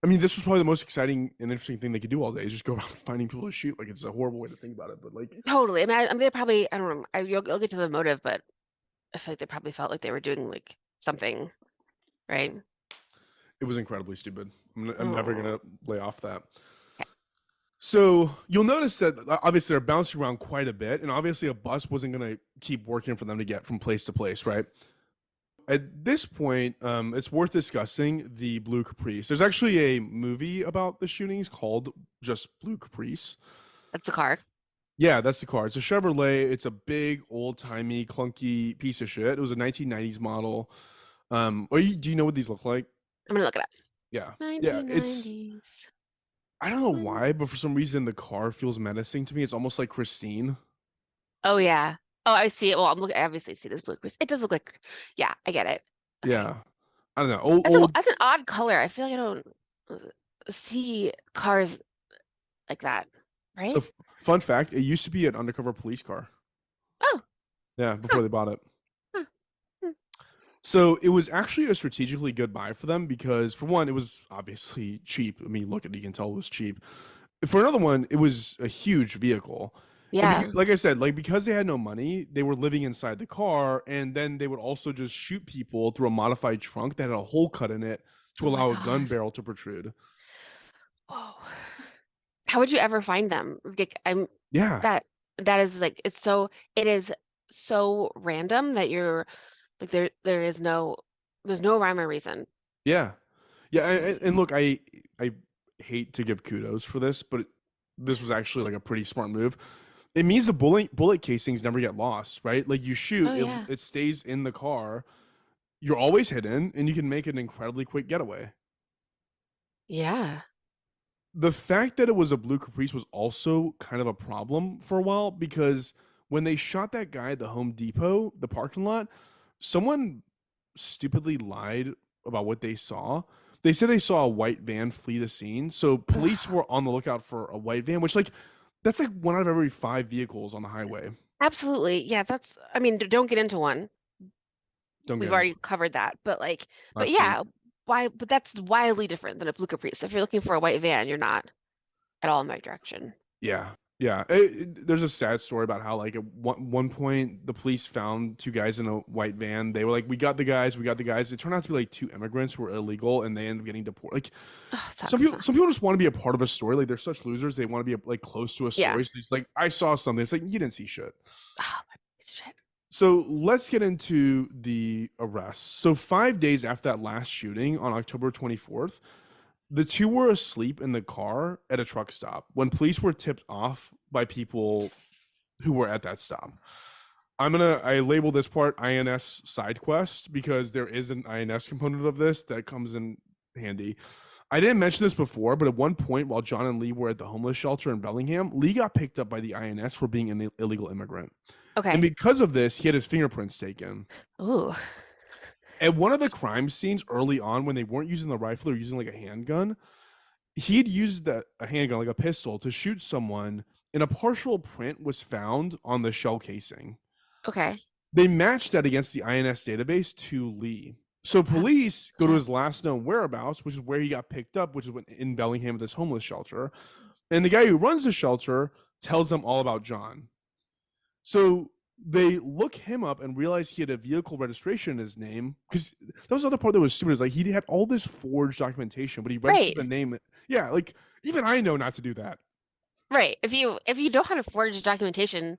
I mean, this was probably the most exciting and interesting thing they could do all day is just go around finding people to shoot. Like, it's a horrible way to think about it, but like, Totally. I mean, they probably, I don't know, you'll get to the motive, but I feel like they probably felt like they were doing like something, right? it was incredibly stupid. I'm never Oh. gonna lay off that. Okay. So you'll notice that obviously they're bouncing around quite a bit, and obviously a bus wasn't gonna keep working for them to get from place to place, right? At this point, it's worth discussing the Blue Caprice. There's actually a movie about the shootings called just Blue Caprice. That's a car. Yeah, that's the car. It's a Chevrolet. It's a big, old-timey, clunky piece of shit. It was a 1990s model. Do you know what these look like? I'm gonna look it up. Yeah. Yeah, it's 1990s. I don't know why, but for some reason the car feels menacing to me. It's almost like Christine. Oh yeah. Oh, I see it. Well, I obviously see this blue cruise. It does look like, yeah, I get it. Okay. Yeah. I don't know. Old, That's, old that's an odd color. I feel like I don't see cars like that, right? So fun fact, it used to be an undercover police car. Oh. Yeah, before they bought it. Huh. Hmm. So it was actually a strategically good buy for them because for one, it was obviously cheap. I mean, look at you can tell it was cheap. For another one, it was a huge vehicle. And Yeah. like I said, like because they had no money, they were living inside the car, and then they would also just shoot people through a modified trunk that had a hole cut in it to Oh my allow a gun gosh. barrel to protrude. Whoa. How would you ever find them? Like Yeah, that that is like it is so random that you're like there's no rhyme or reason. yeah, yeah. It's And, crazy. and look, I hate to give kudos for this, but this was actually like a pretty smart move. It means the bullet casings never get lost, right? Like you Oh shoot, yeah. it stays in the car. You're always hidden, and you can make an incredibly quick getaway. Yeah. The fact that it was a blue Caprice was also kind of a problem for a while because when they shot that guy at the Home Depot, the parking lot, someone stupidly lied about what they saw. They said they saw a white van flee the scene. So police Ugh. were on the lookout for a white van, which like that's like one out of every 5 vehicles on the highway. Absolutely. Yeah, that's I mean, don't get into one. Don't We've get into already covered that. But like, but last week. yeah, why but that's wildly different than a blue Caprice. So if you're looking for a white van, you're not at all in my direction. Yeah. Yeah. There's a sad story about how, like, at one point, the police found two guys in a white van. They were like, we got the guys, we got the guys. It turned out to be like two immigrants who were illegal and they ended up getting deported. Like, Oh, some sucks. people just want to be a part of a story. Like, they're such losers. They want to be like close to a Yeah. story. So it's like, I saw something. It's like, you didn't see shit. Oh, my piece of shit. So let's get into the arrests. So 5 days after that last shooting on October 24th, the two were asleep in the car at a truck stop when police were tipped off by people who were at that stop. I label this part INS side quest because there is an INS component of this that comes in handy. I didn't mention this before, but at one point while John and Lee were at the homeless shelter in Bellingham, Lee got picked up by the INS for being an illegal immigrant. And Okay. because of this, he had his fingerprints taken. Ooh. At one of the crime scenes early on, when they weren't using the rifle, they were using like a handgun. He'd used a handgun, like a pistol, to shoot someone, and a partial print was found on the shell casing. Okay. They matched that against the INS database to Lee. So Wow. police go to Yeah. his last known whereabouts, which is where he got picked up, which is in Bellingham at this homeless shelter. And the guy who runs the shelter tells them all about John. So they look him up and realize he had a vehicle registration in his name because that was the other part that was stupid. Is like he had all this forged documentation, but he registered Right. the name. Yeah, like even I know not to do that. Right. If you know how to forge documentation,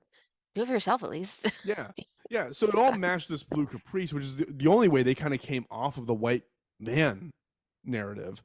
do it for yourself at least. Yeah, yeah. So it all matched this blue Caprice, which is the only way they kind of came off of the white van narrative.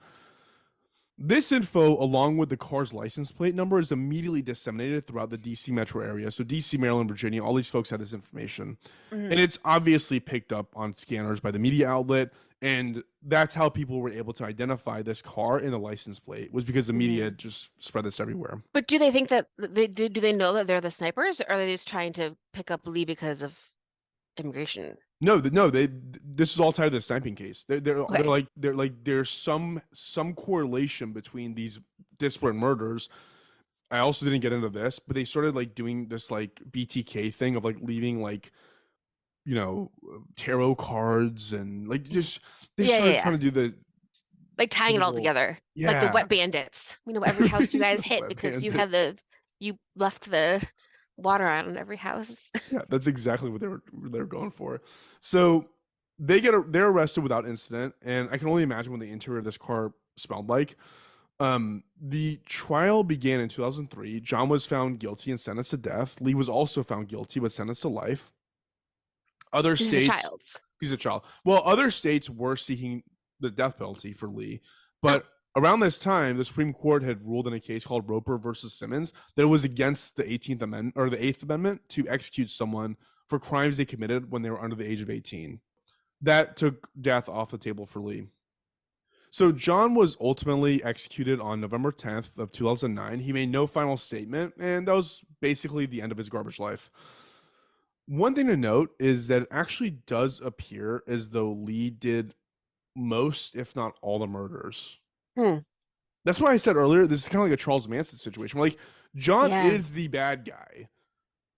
This info, along with the car's license plate number, is immediately disseminated throughout the DC metro area. So, DC, Maryland, Virginia, all these folks had this information. And Mhm. it's obviously picked up on scanners by the media outlet. And that's how people were able to identify this car in the license plate, was because the media Mhm. just spread this everywhere. But do they think that do they know that they're the snipers, or are they just trying to pick up Lee because of immigration? No, this is all tied to the sniping case. Okay. They're like there's some correlation between these disparate murders. I also didn't get into this, but they started like doing this like BTK thing of like leaving like tarot cards and like just they Yeah, yeah, started yeah. trying to do the Like tying it all typical together. Like the yeah wet bandits. We know every house you guys hit wet because bandits. you left the water on every house. Yeah, that's exactly what they were going for. So they're arrested without incident, and I can only imagine what the interior of this car smelled like. The trial began in 2003. John was found guilty and sentenced to death. Lee was also found guilty but sentenced to life. Other This is a states, child. he's a child. Well, other states were seeking the death penalty for Lee, Oh, but around this time, the Supreme Court had ruled in a case called Roper versus Simmons that it was against the 18th Amendment or the Eighth Amendment to execute someone for crimes they committed when they were under the age of 18. That took death off the table for Lee. So John was ultimately executed on November 10th of 2009. He made no final statement, and that was basically the end of his garbage life. One thing to note is that it actually does appear as though Lee did most, if not all, the murders. hmm. That's why I said earlier, this is kind of like a Charles Manson situation. Where, like, John Yeah, is the bad guy,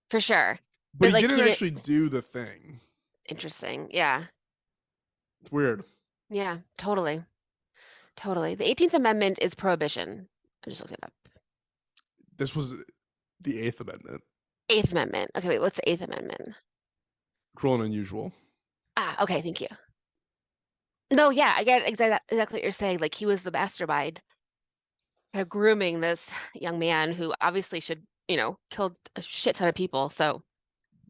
for sure. but But he like didn't he did actually do the thing. interesting. Yeah. It's weird. Yeah, totally. Totally. The 18th Amendment is prohibition. I just looked it up. This was the Eighth Amendment. Eighth Amendment. Okay, wait, what's the Eighth Amendment? Cruel and unusual. Ah, okay, thank you. No, yeah, I get exactly what you're saying. Like he was the mastermind, kind of grooming this young man who obviously should, killed a shit ton of people, so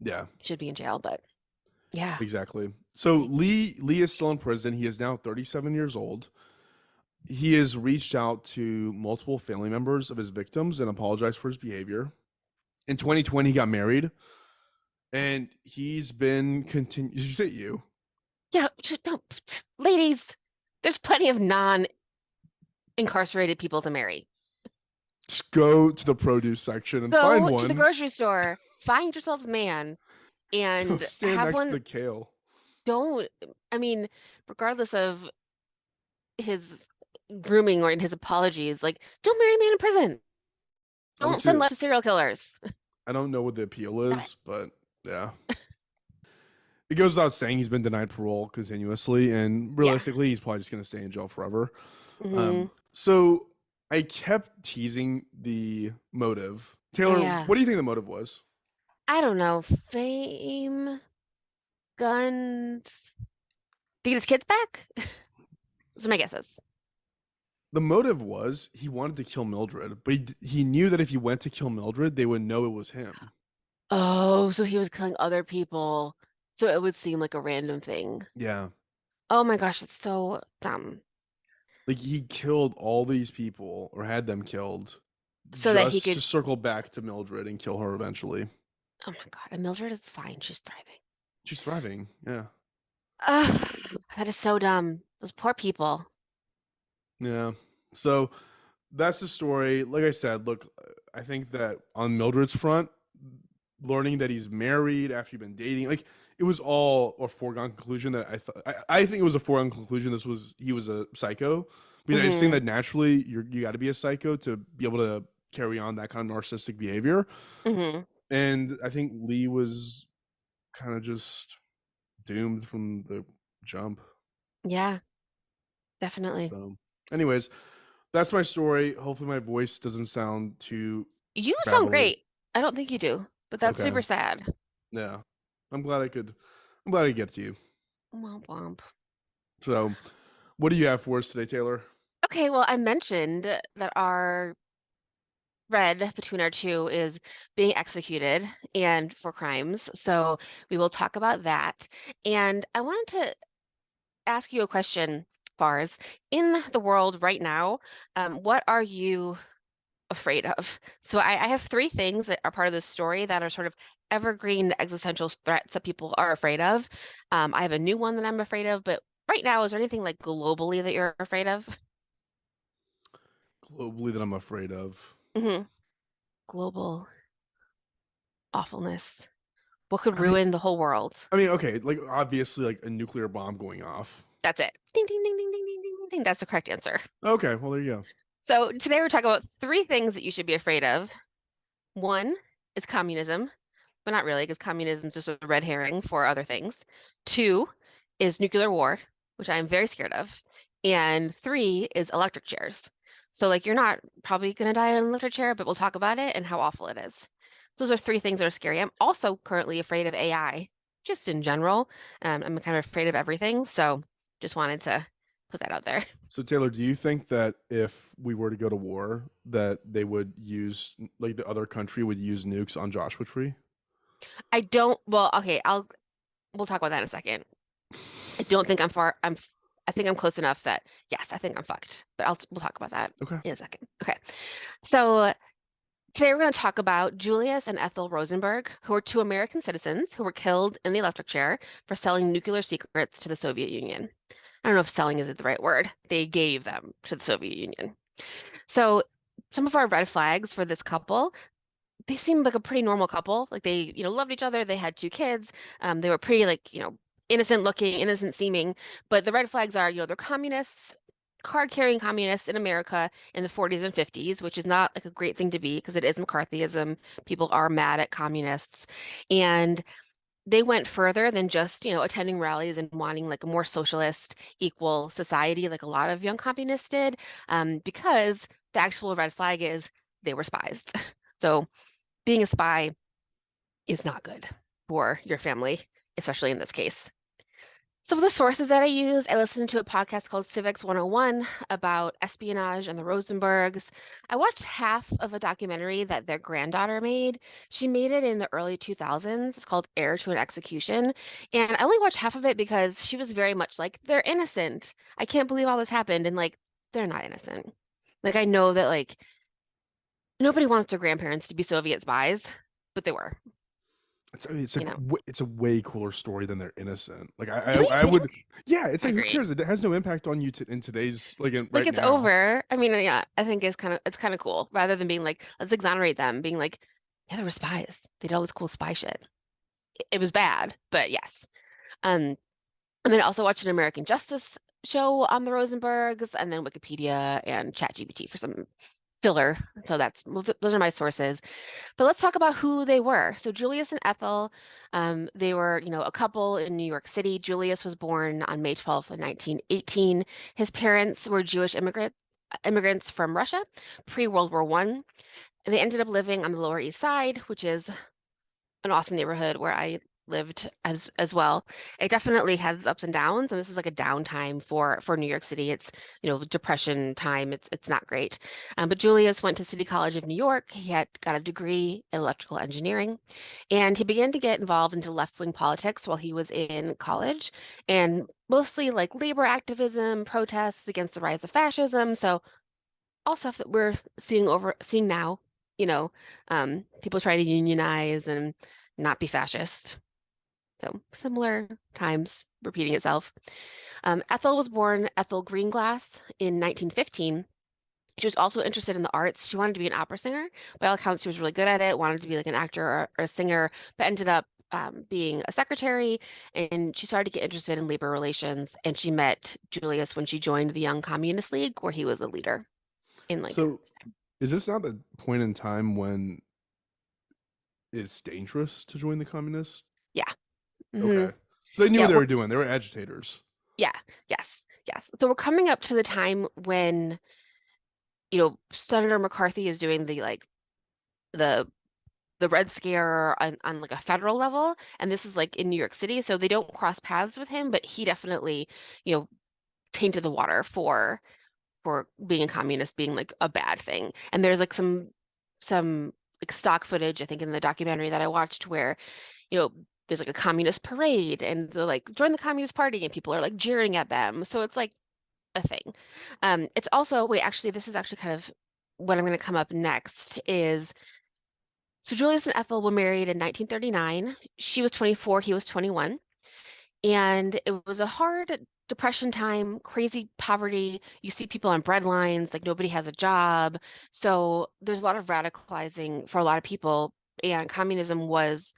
Yeah, should be in jail. But yeah, exactly. So Lee is still in prison. He is now 37 years old. He has reached out to multiple family members of his victims and apologized for his behavior. In 2020, he got married, and he's been continue. Did you say you? yeah. Don't, ladies. There's plenty of non-incarcerated people to marry. Just go to the produce section and find Go to the one. grocery store, find yourself a man, Go and stand have next to one. the kale. Don't, I mean, regardless of his grooming or in his apologies, like, don't marry a man in prison. I don't Don't see send it. love to serial killers. I don't know what the appeal Stop it. is, but yeah. It goes without saying he's been denied parole continuously, and Yeah. realistically, he's probably just going to stay in jail forever. Hmm. So I kept teasing the motive. Taylor, Yeah. what do you think the motive was? I don't know. Fame, guns, to get his kids back? Those are my guesses. The motive was he wanted to kill Mildred, but he knew that if he went to kill Mildred, they would know it was him. Oh, so he was killing other people. So it would seem like a random thing. Yeah. Oh my gosh, it's so dumb. Like he killed all these people or had them killed So that he just to could, circle back to Mildred and kill her eventually. oh my God, and Mildred is fine. She's thriving. She's thriving. Yeah. Ugh, that is so dumb. Those poor people. Yeah. So that's the story. Like I said, look, I think that on Mildred's front, learning that he's married after you've been dating, like it was all a foregone conclusion that I thought. I think it was a foregone conclusion. He was a psycho because I just think Hmm. that naturally you got to be a psycho to be able to carry on that kind of narcissistic behavior. Hmm. And I think Lee was kind of just doomed from the jump. Yeah, definitely. So, anyways, that's my story. Hopefully, my voice doesn't sound too You sound gravelly. great. I don't think you do, but that's Okay. super sad. Yeah. I'm glad I could. I'm glad I could get to you. Womp womp. So, what do you have for us today, Taylor? Okay, well, I mentioned that our thread between our two is being executed and for crimes. So we will talk about that. And I wanted to ask you a question, Fars. In the world right now, what are you afraid of? So I have three things that are part of the story that are sort of evergreen existential threats that people are afraid of. I have a new one that I'm afraid of, but right now, is there anything like globally that you're afraid of? Globally, that I'm afraid of. Hmm. Global awfulness. What could I mean, ruin the whole world? okay, like obviously, like a nuclear bomb going off. That's it. Ding, ding, ding, ding, ding, ding, ding, ding, ding. That's the correct answer. Okay, well there you go. So today we're talking about three things that you should be afraid of. One is communism, but not really, because communism is just a red herring for other things. Two is nuclear war, which I am very scared of. And three is electric chairs. So, like, you're not probably going to die in an electric chair, but we'll talk about it and how awful it is. So those are three things that are scary. I'm also currently afraid of AI, just in general. I'm kind of afraid of everything. So just wanted to put that out there. So Taylor, do you think that if we were to go to war, that they would use like the other country would use nukes on Joshua Tree? I don't, well, okay, we'll talk about that in a second. I don't think I'm far, I think I'm close enough that, yes, I think I'm fucked, but we'll talk about that Okay. in a second. Okay. So today we're going to talk about Julius and Ethel Rosenberg, who are two American citizens who were killed in the electric chair for selling nuclear secrets to the Soviet Union. I don't know if selling is the right word. They gave them to the Soviet Union. So some of our red flags for this couple, they seemed like a pretty normal couple. Like they, loved each other. They had two kids. They were pretty like, innocent looking, innocent seeming. But the red flags are, they're communists, card-carrying communists in America in the 40s and 50s, which is not like a great thing to be because it is McCarthyism. People are mad at communists. And they went further than just, attending rallies and wanting like a more socialist, equal society, like a lot of young communists did, because the actual red flag is they were spies. So being a spy is not good for your family, especially in this case. Some of the sources that I use, I listened to a podcast called Civics 101 about espionage and the Rosenbergs. I watched half of a documentary that their granddaughter made. She made it in the early 2000s. It's called Heir to an Execution. And I only watched half of it because she was very much like, they're innocent. I can't believe all this happened. And like, they're not innocent. Like, I know that like nobody wants their grandparents to be Soviet spies, but they were, It's you know. it's a way cooler story than they're innocent. Like Don't you I would, think? yeah. It's I like who agree. cares? It has no impact on you in today's Like right it's now. over. I mean, yeah, I think it's kind of cool rather than being like, let's exonerate them, being like, yeah, they were spies. They did all this cool spy shit. It was bad, but yes. Um, and then I also watched an American Justice show on the Rosenbergs, and then Wikipedia and ChatGPT for some filler. So those are my sources. But let's talk about who they were. So Julius and Ethel, they were, a couple in New York City. Julius was born on May 12th, 1918. His parents were Jewish immigrants from Russia, pre-World War One. And they ended up living on the Lower East Side, which is an awesome neighborhood where I lived as well. It definitely has its ups and downs, and this is like a downtime for New York City. It's depression time. It's not great. But Julius went to City College of New York. He had got a degree in electrical engineering, and he began to get involved into left-wing politics while he was in college, and mostly like labor activism, protests against the rise of fascism. So all stuff that we're seeing now, people trying to unionize and not be fascist. So similar times repeating itself. Ethel was born Ethel Greenglass in 1915. She was also interested in the arts. She wanted to be an opera singer. By all accounts, she was really good at it, wanted to be like an actor or a singer, but ended up being a secretary. And she started to get interested in labor relations. And she met Julius when she joined the Young Communist League, where he was a leader in like So, is this not the point in time when it's dangerous to join the communists? yeah. Hmm. Okay, so they knew Yeah, what they were doing. They were agitators. yeah, yes, yes. So we're coming up to the time when, Senator McCarthy is doing the the Red Scare on like a federal level, and this is like in New York City, so they don't cross paths with him, but he definitely, you know, tainted the water for being a communist being like a bad thing. And there's like some like stock footage, I think, in the documentary that I watched where, you know, there's like a communist parade and they're like, join the Communist Party, and people are like jeering at them. So it's like a thing. It's also, wait, actually, this is actually kind of what I'm going to come up next is so Julius and Ethel were married in 1939. She was 24, he was 21. And it was a hard depression time, crazy poverty. You see people on bread lines, like nobody has a job. So there's a lot of radicalizing for a lot of people. And communism was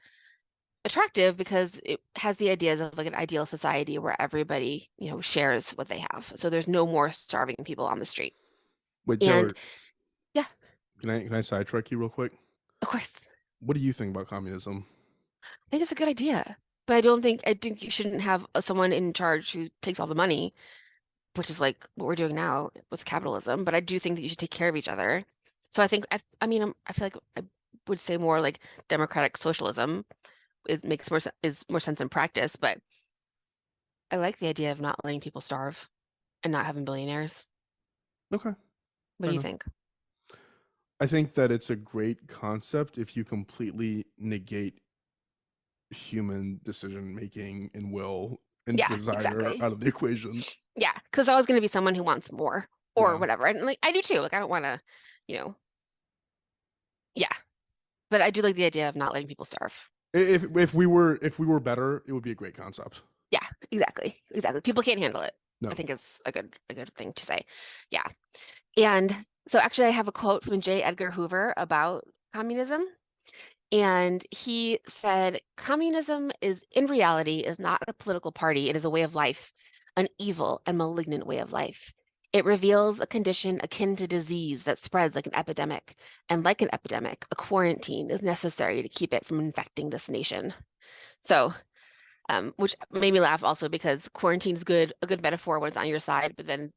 attractive because it has the ideas of like an ideal society where everybody, shares what they have. So there's no more starving people on the street. Wait, And Taylor, yeah, can I sidetrack you real quick? of course, What do you think about communism? I think it's a good idea. But I think you shouldn't have someone in charge who takes all the money, which is like what we're doing now with capitalism. But I do think that you should take care of each other. So I mean, I feel like I would say more like democratic socialism is more sense in practice. But I like the idea of not letting people starve and not having billionaires. Okay, What fair do you enough. think? I think that it's a great concept if you completely negate human decision making and will and Yeah, desire exactly. out of the equation. Yeah, because there's always going to be someone who wants more or Yeah. whatever. And like I do too. Like I don't want to, you know, yeah. But I do like the idea of not letting people starve. If we were better, it would be a great concept. Yeah, exactly. Exactly. People can't handle it. I No. think is a good thing to say. Yeah. And so actually I have a quote from J. Edgar Hoover about communism. And he said, communism is in reality is not a political party. It is a way of life, an evil and malignant way of life. It reveals a condition akin to disease that spreads like an epidemic. And like an epidemic, a quarantine is necessary to keep it from infecting this nation. So which made me laugh also because quarantine is a good metaphor when it's on your side, but then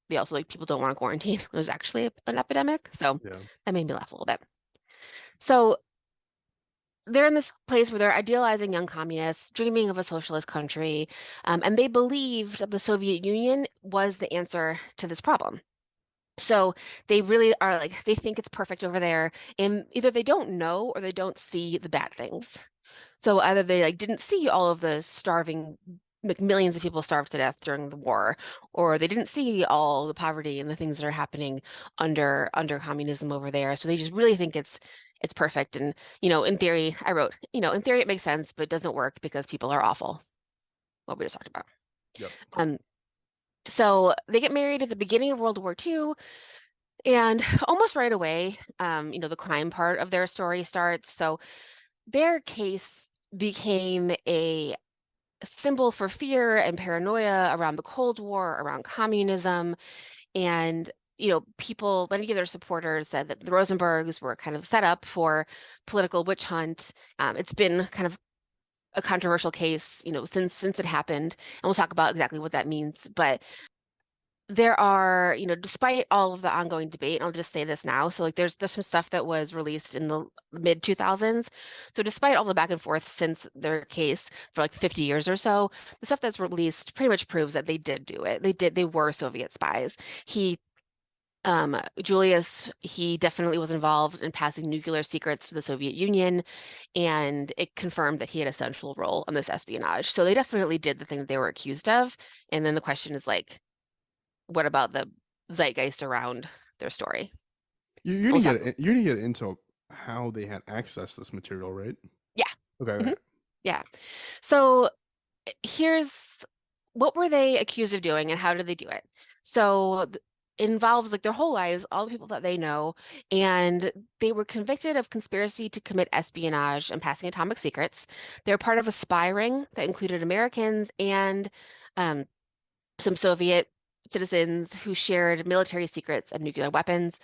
they also like people don't want to quarantine. There's actually an epidemic, so Yeah. that made me laugh a little bit. So they're in this place where they're idealizing young communists, dreaming of a socialist country, and they believed that the Soviet Union was the answer to this problem. So they really are like, they think it's perfect over there, and either they don't know or they don't see the bad things. So either they like didn't see all of the starving, like millions of people starved to death during the war, or they didn't see all the poverty and the things that are happening under communism over there. So they just really think it's perfect. And in theory, I wrote, in theory it makes sense, but it doesn't work because people are awful. What we just talked about. Yep. Um, so they get married at the beginning of World War II, and almost right away, the crime part of their story starts. So their case became a symbol for fear and paranoia around the Cold War, around communism. And, many of their supporters said that the Rosenbergs were kind of set up for political witch hunt. It's been kind of a controversial case, since it happened. And we'll talk about exactly what that means. But there are, despite all of the ongoing debate, and I'll just say this now. So like there's some stuff that was released in the mid 2000s. So despite all the back and forth since their case for like 50 years or so, the stuff that's released pretty much proves that they did do it. They were Soviet spies. Julius, he definitely was involved in passing nuclear secrets to the Soviet Union, and it confirmed that he had a central role in this espionage. So they definitely did the thing that they were accused of. And then the question is like, what about the zeitgeist around their story? You're We'll gonna talk. you're gonna get into how they had access to this material, right? Yeah. Okay. Mhm. Okay. Yeah. So here's what were they accused of doing and how did they do it? So it involves like their whole lives, all the people that they know, and they were convicted of conspiracy to commit espionage and passing atomic secrets. They're part of a spy ring that included Americans and um, some Soviet citizens who shared military secrets and nuclear weapons.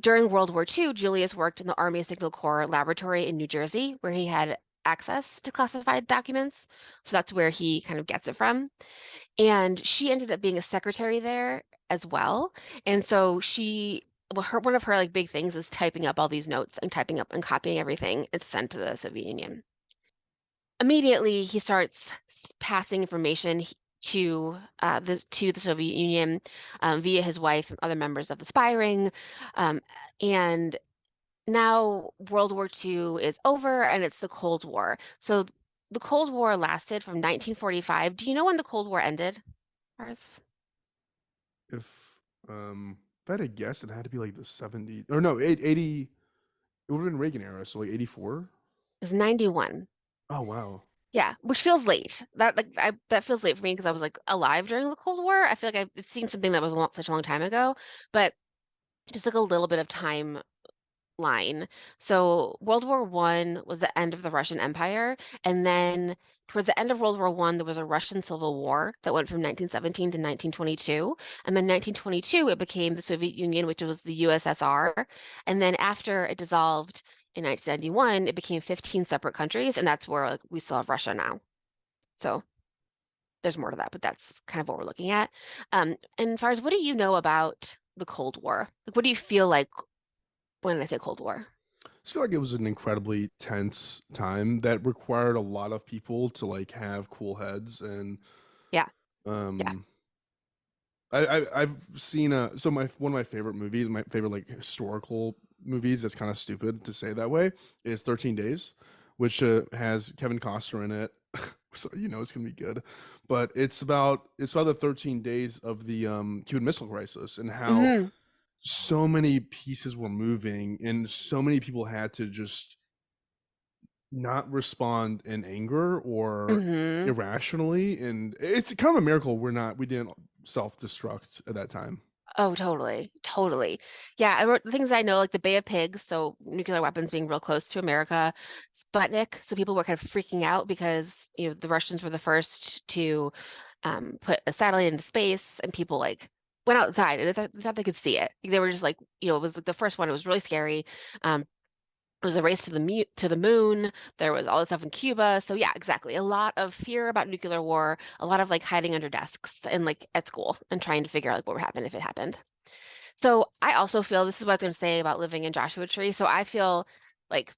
During World War II, Julius worked in the Army Signal Corps laboratory in New Jersey, where he had access to classified documents. So that's where he kind of gets it from. And she ended up being a secretary there as well. And so one of her like big things is typing up all these notes and typing up and copying everything and sent to the Soviet Union. Immediately, he starts passing information to the Soviet Union via his wife and other members of the spy ring. Um, and now World War II is over and it's the Cold War. So the Cold War lasted from 1945. Do you know when the Cold War ended? Lars? If I had to guess, it had to be like the 70s or no, 80. It would have been Reagan era, so like 84. It was 91. Oh wow. Yeah, which feels late. That feels late for me because I was like alive during the Cold War. I feel like I've seen something that was such a long time ago, but just like a little bit of time line. So World War One was the end of the Russian Empire, and then towards the end of World War One, there was a Russian Civil War that went from 1917 to 1922, and then 1922 it became the Soviet Union, which was the USSR, and then after it dissolved in 1991, it became 15 separate countries, and that's where like, we still have Russia now. So there's more to that, but that's kind of what we're looking at. And as far as what do you know about the Cold War? Like, what do you feel like when I say Cold War? I just feel like it was an incredibly tense time that required a lot of people to like have cool heads and Yeah, yeah. um I've seen so my one of my favorite movies, my favorite like historical movies that's kind of stupid to say that way, is 13 Days, which has Kevin Costner in it. So it's gonna be good. But it's about the 13 days of the Cuban Missile Crisis and how hmm so many pieces were moving and so many people had to just not respond in anger or hmm irrationally, and it's kind of a miracle we didn't self-destruct at that time. Oh, totally, totally. Yeah, I wrote the things I know, like the Bay of Pigs, so nuclear weapons being real close to America, Sputnik, so people were kind of freaking out because the Russians were the first to put a satellite into space, and people like went outside and they thought they could see it. They were just like, it was like the first one. It was really scary. It was a race to the moon. There was all this stuff in Cuba. So yeah, exactly. A lot of fear about nuclear war, a lot of like hiding under desks and like at school and trying to figure out like what would happen if it happened. So I also feel this is what I was going to say about living in Joshua Tree. So I feel like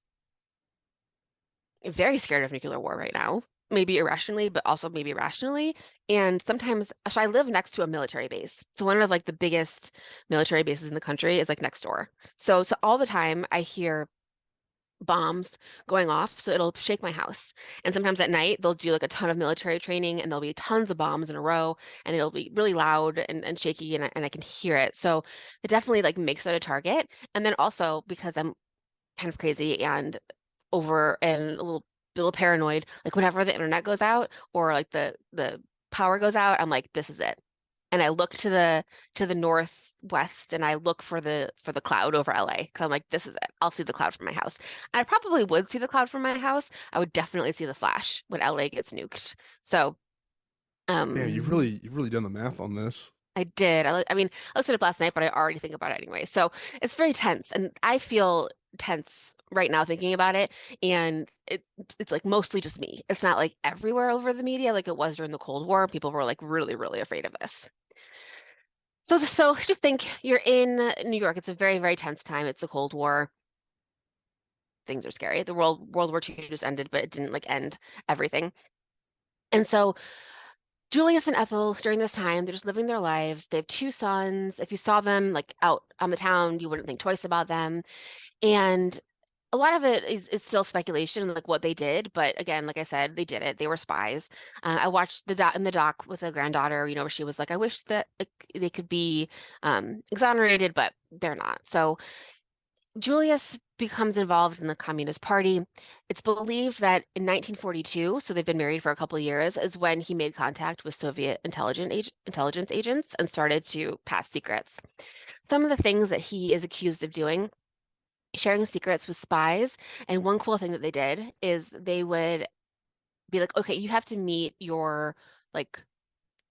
very scared of nuclear war right now, maybe irrationally, but also maybe rationally. And sometimes, so I live next to a military base. So one of like the biggest military bases in the country is like next door. So all the time I hear bombs going off, so it'll shake my house. And sometimes at night they'll do like a ton of military training and there'll be tons of bombs in a row and it'll be really loud and shaky and I can hear it. So it definitely like makes it a target. And then also because I'm kind of crazy and over and a little paranoid, like whenever the internet goes out or like the power goes out, I'm like, this is it. And I look to the northwest and I look for the cloud over LA because I'm like, this is it. I'll see the cloud from my house. And I probably would see the cloud from my house. I would definitely see the flash when LA gets nuked. So Man, um you've really done the math on this. I did. I mean, I looked at it last night, but I already think about it anyway. So it's very tense, and I feel tense right now thinking about it. And it's like mostly just me. It's not like everywhere over the media like it was during the Cold War. People were like really, really afraid of this. So just think you're in New York. It's a very, very tense time. It's the Cold War. Things are scary. The World War II just ended, but it didn't like end everything. And so Julius and Ethel, during this time, they're just living their lives. They have two sons. If you saw them like out on the town, you wouldn't think twice about them. And a lot of it is still speculation, like what they did. But again, like I said, they did it. They were spies. I watched the doc in the doc with a granddaughter, where she was like, I wish that like, they could be exonerated, but they're not. So Julius becomes involved in the Communist Party. It's believed that in 1942, so they've been married for a couple of years, is when he made contact with Soviet intelligence agents and started to pass secrets. Some of the things that he is accused of doing, sharing secrets with spies, and one cool thing that they did is they would be like, okay, you have to meet your like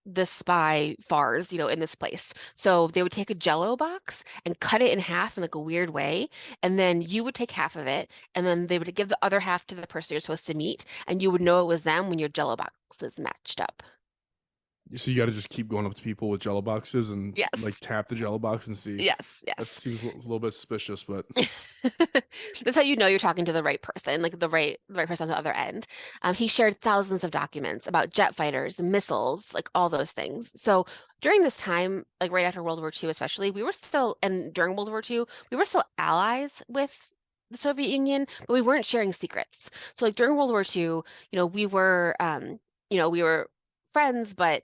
the spy FARs, in this place. So they would take a Jello box and cut it in half in like a weird way, and then you would take half of it, and then they would give the other half to the person you're supposed to meet, and you would know it was them when your Jello boxes matched up. So you got to just keep going up to people with Jello boxes and like Yes. tap the Jello box and see. Yes, That yes. seems a little bit suspicious, but That's how you know you're talking to the right person, like the right person on the other end. He shared thousands of documents about jet fighters, missiles, like all those things. So during this time, like right after World War II, especially, we were still, and during World War II, we were still allies with the Soviet Union, but we weren't sharing secrets. So like during World War II, we were friends, but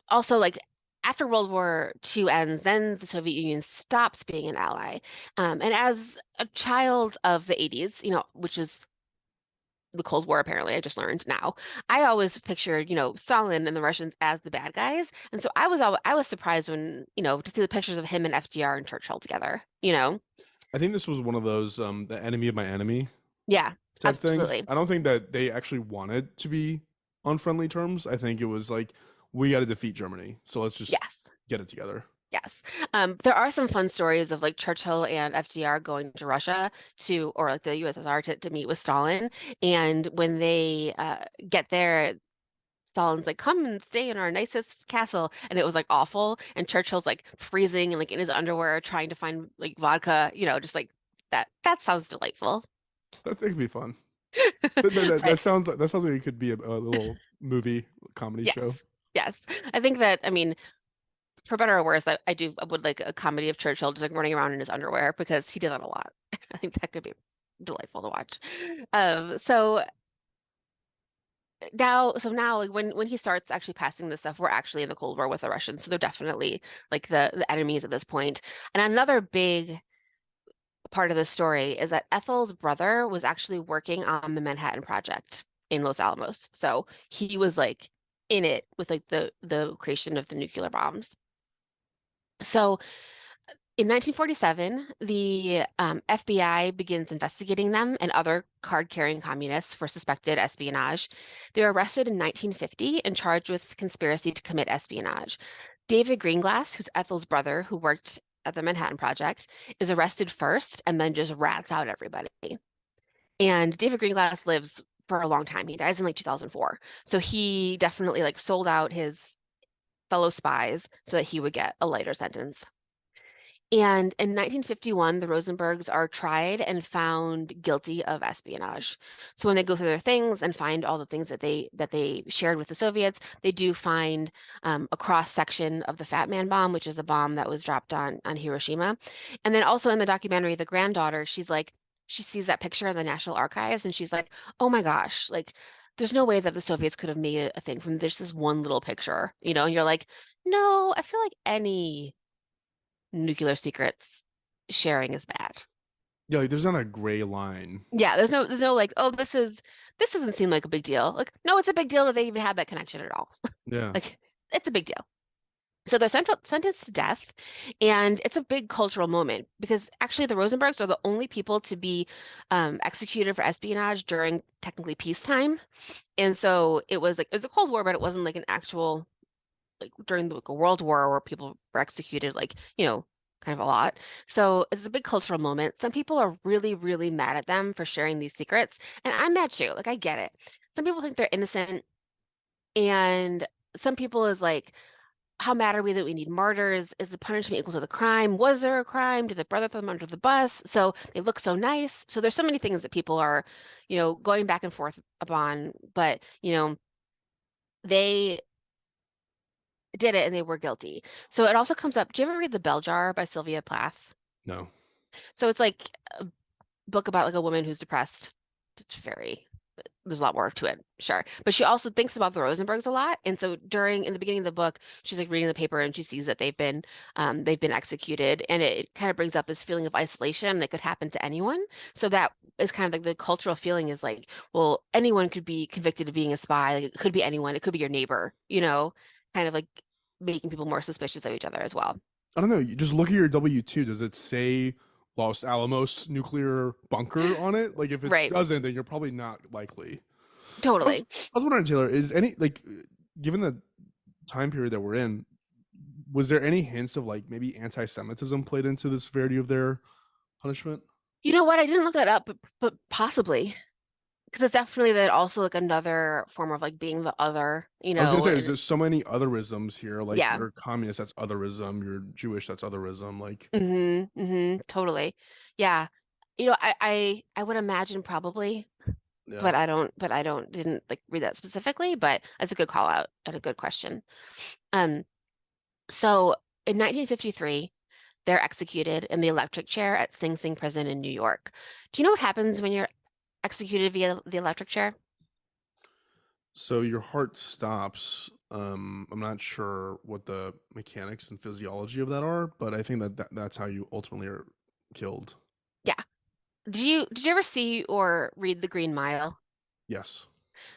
also like after World War II ends, then the Soviet Union stops being an ally. And as a child of the 80s, which is the Cold War, apparently, I just learned now, I always pictured, Stalin and the Russians as the bad guys. And so I was surprised when, to see the pictures of him and FDR and Churchill together. I think this was one of those the enemy of my enemy Yeah, type things. absolutely. I don't think that they actually wanted to be on friendly terms. I think it was like we got to defeat Germany, so let's just Yes. get it together. Yes. There are some fun stories of like Churchill and FDR going to Russia or like the USSR to meet with Stalin. And when they get there, Stalin's like, come and stay in our nicest castle. And it was like awful. And Churchill's like freezing and like in his underwear trying to find like vodka, just like that. That sounds delightful. That could be fun. That But sounds like it could be a little movie comedy show. yes, yes. I think that, I mean, for better or worse, I would like a comedy of Churchill just like running around in his underwear because he did that a lot. I think that could be delightful to watch. So now like when he starts actually passing this stuff, we're actually in the Cold War with the Russians. So they're definitely like the enemies at this point. And another big part of the story is that Ethel's brother was actually working on the Manhattan Project in Los Alamos. So he was like in it with like the creation of the nuclear bombs. So in 1947, the FBI begins investigating them and other card-carrying communists for suspected espionage. They were arrested in 1950 and charged with conspiracy to commit espionage. David Greenglass, who's Ethel's brother, who worked at the Manhattan Project, is arrested first and then just rats out everybody. And David Greenglass lives for a long time. He dies in like 2004. So he definitely like sold out his fellow spies so that he would get a lighter sentence. And in 1951, the Rosenbergs are tried and found guilty of espionage. So when they go through their things and find all the things that they shared with the Soviets, they do find a cross section of the Fat Man bomb, which is a bomb that was dropped on Hiroshima. And then also in the documentary, the granddaughter, she's like, she sees that picture in the National Archives, and she's like, "Oh my gosh, like." There's no way that the Soviets could have made a thing from this one little picture, you know? And you're like, no, I feel like any nuclear secrets sharing is bad. Yeah, like there's not a gray line. Yeah, there's no like, oh, this doesn't seem like a big deal. Like, no, it's a big deal that they even had that connection at all. Yeah. Like, it's a big deal. So they're sentenced to death, and it's a big cultural moment because actually the Rosenbergs are the only people to be executed for espionage during technically peacetime. And so it was a Cold War, but it wasn't like an actual like during the like, World War where people were executed like, kind of a lot. So it's a big cultural moment. Some people are really, really mad at them for sharing these secrets. And I'm mad too. Like I get it. Some people think they're innocent, and some people is like, how mad are we that we need martyrs? Is the punishment equal to the crime? Was there a crime? Did the brother throw them under the bus? So they look so nice. So there's so many things that people are, going back and forth upon, but they did it and they were guilty. So it also comes up. Do you ever read The Bell Jar by Sylvia Plath? No. So it's like a book about like a woman who's depressed. It's very, there's a lot more to it, sure. But she also thinks about the Rosenbergs a lot. And so in the beginning of the book, she's like reading the paper and she sees that they've been executed. And it kind of brings up this feeling of isolation that could happen to anyone. So that is kind of like the cultural feeling is like, well, anyone could be convicted of being a spy. Like it could be anyone. It could be your neighbor, kind of like making people more suspicious of each other as well. I don't know. You just look at your W-2. Does it say Los Alamos nuclear bunker on it? Like if it Right. doesn't, then you're probably not likely. I was, Totally. I was wondering, Taylor, is any like given the time period that we're in, was there any hints of like maybe anti-Semitism played into the severity of their punishment? You know what? I didn't look that up, but possibly. Because it's definitely that also like another form of like being the other, I was gonna say, and there's so many otherisms here. Like yeah. you're communist, that's otherism. You're Jewish, that's otherism. Like, Totally. Yeah. I would imagine probably, yeah. but I didn't like read that specifically, but that's a good call out and a good question. Um, so in 1953, they're executed in the electric chair at Sing Sing prison in New York. Do you know what happens when you're executed via the electric chair? So your heart stops. I'm not sure what the mechanics and physiology of that are, but I think that's how you ultimately are killed. Yeah. Did you ever see or read The Green Mile? Yes.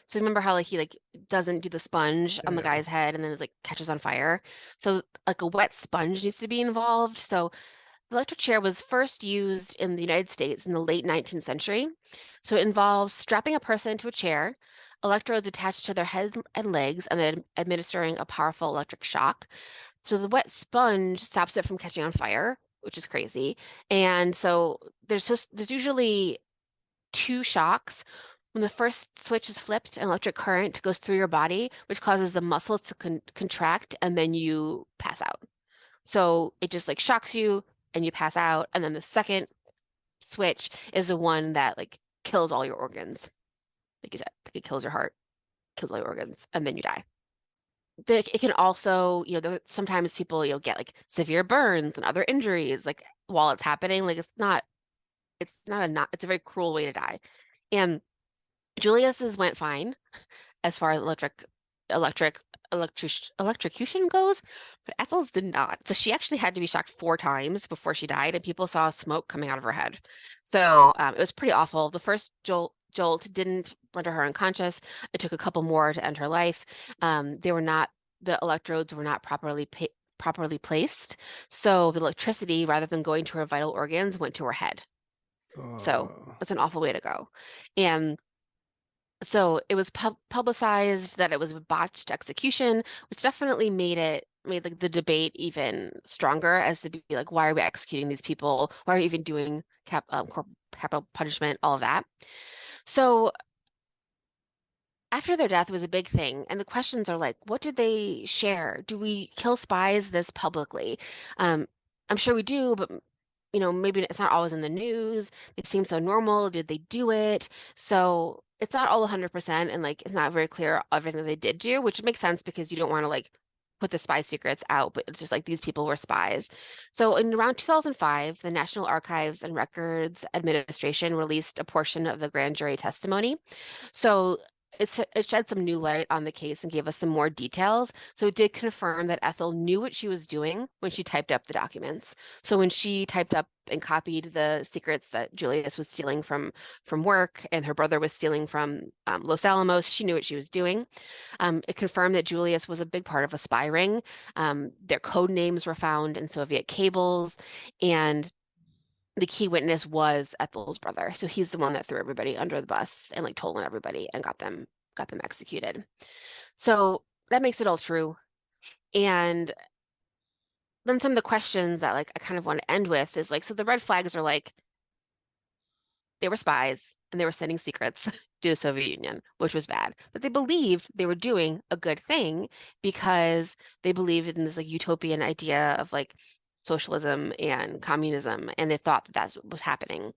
So remember how like he like doesn't do the sponge on the Yeah. guy's head and then it's like catches on fire. So like a wet sponge needs to be involved. So the electric chair was first used in the United States in the late 19th century. So it involves strapping a person to a chair, electrodes attached to their head and legs, and then administering a powerful electric shock. So the wet sponge stops it from catching on fire, which is crazy. And so there's usually two shocks. When the first switch is flipped, an electric current goes through your body, which causes the muscles to contract, and then you pass out. So it just like shocks you and you pass out. And then the second switch is the one that like kills all your organs. Like you said, like it kills your heart, kills all your organs, and then you die. It can also, sometimes people, get like severe burns and other injuries, like while it's happening. Like it's a very cruel way to die. And Julius's went fine as far as electrocution goes, but Ethel's did not. So she actually had to be shocked 4 times before she died, and people saw smoke coming out of her head. So it was pretty awful. The first jolt didn't render her unconscious. It took a couple more to end her life. The electrodes were not properly placed, so the electricity, rather than going to her vital organs, went to her head. So it's an awful way to go. And so it was publicized that it was a botched execution, which definitely made like the debate even stronger as to be like, why are we executing these people? Why are we even doing capital punishment? All of that. So after their death was a big thing, and the questions are like, what did they share? Do we kill spies this publicly? I'm sure we do, but maybe it's not always in the news. They seem so normal. Did they do it? So it's not all 100%, and like it's not very clear everything they did do, which makes sense because you don't want to like put the spy secrets out, but it's just like these people were spies. So in around 2005, the National Archives and Records Administration released a portion of the grand jury testimony. So it shed some new light on the case and gave us some more details. So it did confirm that Ethel knew what she was doing when she typed up the documents. So when she typed up and copied the secrets that Julius was stealing from work and her brother was stealing from Los Alamos, she knew what she was doing. It confirmed that Julius was a big part of a spy ring. Their code names were found in Soviet cables, and the key witness was Ethel's brother. So he's the one that threw everybody under the bus and like told on everybody and got them executed. So that makes it all true. And then some of the questions that like I kind of want to end with is like, so the red flags are like they were spies and they were sending secrets to the Soviet Union, which was bad. But they believed they were doing a good thing because they believed in this like utopian idea of like socialism and communism, and they thought that that's what was happening.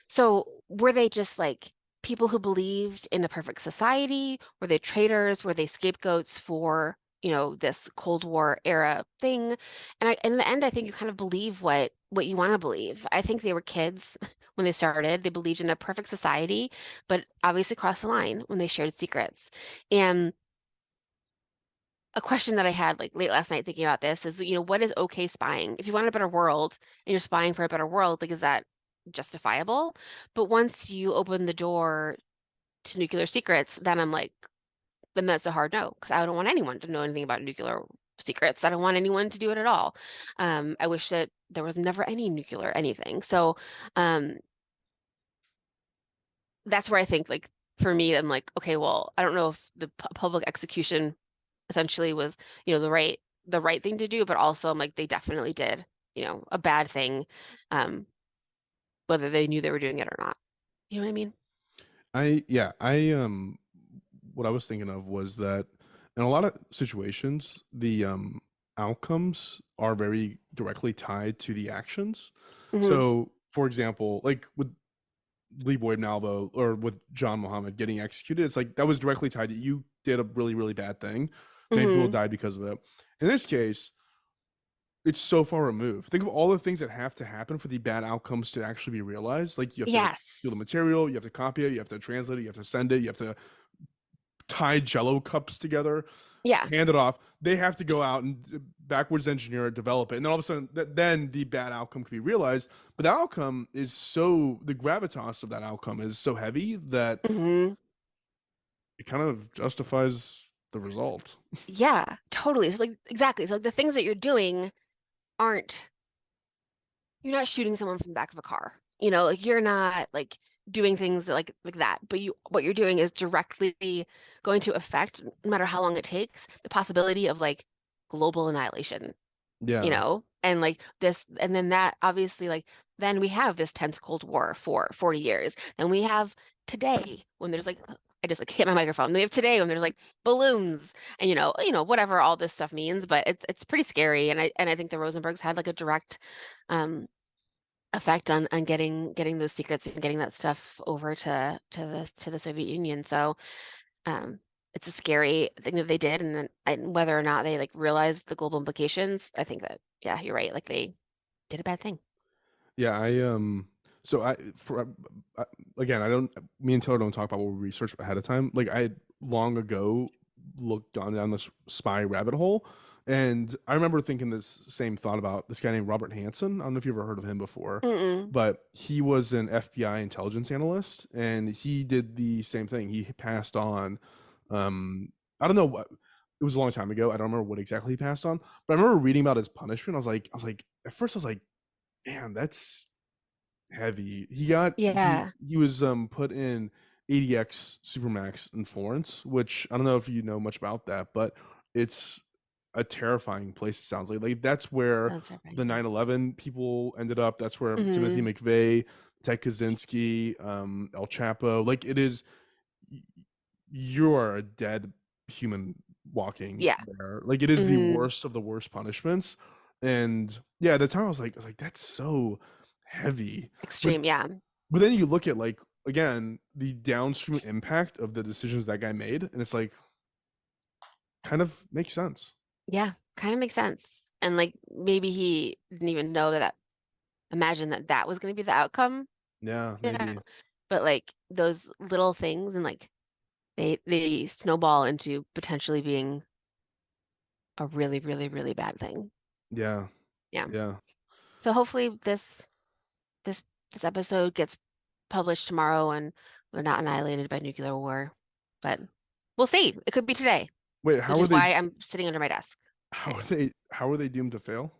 So were they just like people who believed in a perfect society? Were they traitors? Were they scapegoats for, this Cold War era thing? And in the end, I think you kind of believe what you want to believe. I think they were kids when they started. They believed in a perfect society, but obviously crossed the line when they shared secrets. And a question that I had like late last night thinking about this is, what is okay spying? If you want a better world and you're spying for a better world, like is that justifiable? But once you open the door to nuclear secrets, then I'm like, then that's a hard no, because I don't want anyone to know anything about nuclear secrets. I don't want anyone to do it at all. I wish that there was never any nuclear anything. So um, that's where I think like for me, I'm like, okay, well, I don't know if the public execution essentially was, the right thing to do, but also I'm like they definitely did, a bad thing, um, whether they knew they were doing it or not. You know what I mean? I what I was thinking of was that in a lot of situations, the outcomes are very directly tied to the actions. Hmm. So, for example, like with Lee Boyd Malvo or with John Muhammad getting executed, it's like that was directly tied to you did a really, really bad thing. Many people Hmm. died because of it. In this case, it's so far removed. Think of all the things that have to happen for the bad outcomes to actually be realized. Like you have to steal the Yes. material, you have to copy it, you have to translate it, you have to send it, you have to tie Jello cups together, Yeah. hand it off. They have to go out and backwards engineer it, develop it, and then all of a sudden, then the bad outcome can be realized. But the outcome is so the gravitas of that outcome is so heavy that Hmm. it kind of justifies the result. Yeah, totally. So like exactly. So like the things that you're doing aren't you're not shooting someone from the back of a car. Like you're not like doing things like that. But what you're doing is directly going to affect, no matter how long it takes, the possibility of like global annihilation. Yeah, And like this, and then that obviously like then we have this tense Cold War for 40 years. Then we have today when there's like I just like hit my microphone. We have today when there's like balloons and whatever all this stuff means, but it's pretty scary. And I think the Rosenbergs had like a direct um effect on getting those secrets and getting that stuff over to the Soviet Union. So um it's a scary thing that they did, and then whether or not they like realized the global implications, I think that yeah, you're right. Like they did a bad thing. yeah. So I for I, again, I don't. Me and Taylor don't talk about what we research ahead of time. Like I had long ago looked down this spy rabbit hole, and I remember thinking this same thought about this guy named Robert Hansen. I don't know if you've ever heard of him before, Mm-mm. but he was an FBI intelligence analyst, and he did the same thing. He passed on. I don't know what. It was a long time ago. I don't remember what exactly he passed on, but I remember reading about his punishment. At first, I was like, man, that's heavy. Yeah. He was put in ADX Supermax in Florence, which I don't know if you know much about that, but it's a terrifying place. It sounds like that's where That's right. the 9/11 people ended up. That's where Timothy Hmm. McVeigh, Ted Kaczynski, El Chapo. Like it is, you are a dead human walking Yeah. there. Like it is the Hmm. worst of the worst punishments, And yeah, at the time I was like, that's so heavy. Extreme, yeah. But then you look at like again the downstream impact of the decisions that guy made, and it's like kind of makes sense. Yeah, kind of makes sense. And like maybe he didn't even know imagine that was going to be the outcome. Yeah, Yeah. maybe. But like those little things and like they snowball into potentially being a really, really, really bad thing. Yeah, Yeah. yeah. So hopefully this this episode gets published tomorrow and we're not annihilated by nuclear war. But we'll see. It could be today, Wait, which is why I'm sitting under my desk. how are they doomed to fail?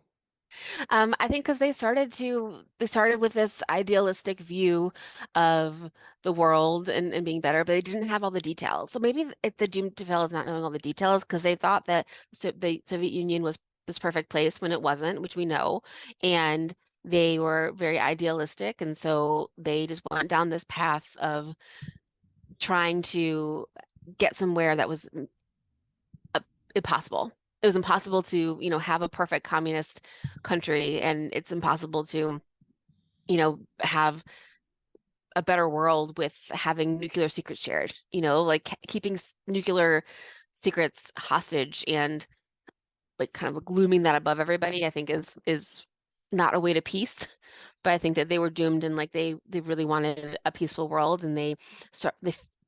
I think because they started with this idealistic view of the world and being better, but they didn't have all the details. So maybe the doom to fail is not knowing all the details because they thought that the Soviet Union was this perfect place when it wasn't, which we know, and they were very idealistic, and so they just went down this path of trying to get somewhere that was impossible. It was impossible to, have a perfect communist country, and it's impossible to, have a better world with having nuclear secrets shared, like keeping nuclear secrets hostage and like kind of glooming that above everybody, I think is not a way to peace. But I think that they were doomed and like they really wanted a peaceful world, and they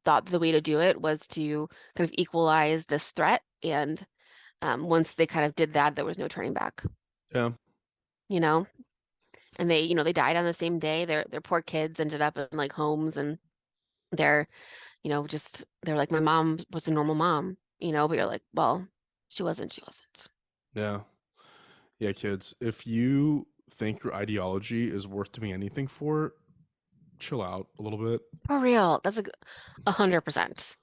thought the way to do it was to kind of equalize this threat. And once they kind of did that, there was no turning back, Yeah. And they died on the same day. Their poor kids ended up in like homes, and they're, they're like, my mom was a normal mom, but you're like, well, she wasn't. Yeah. Yeah, kids, if you think your ideology is worth doing anything for, chill out a little bit. For real. That's 100%.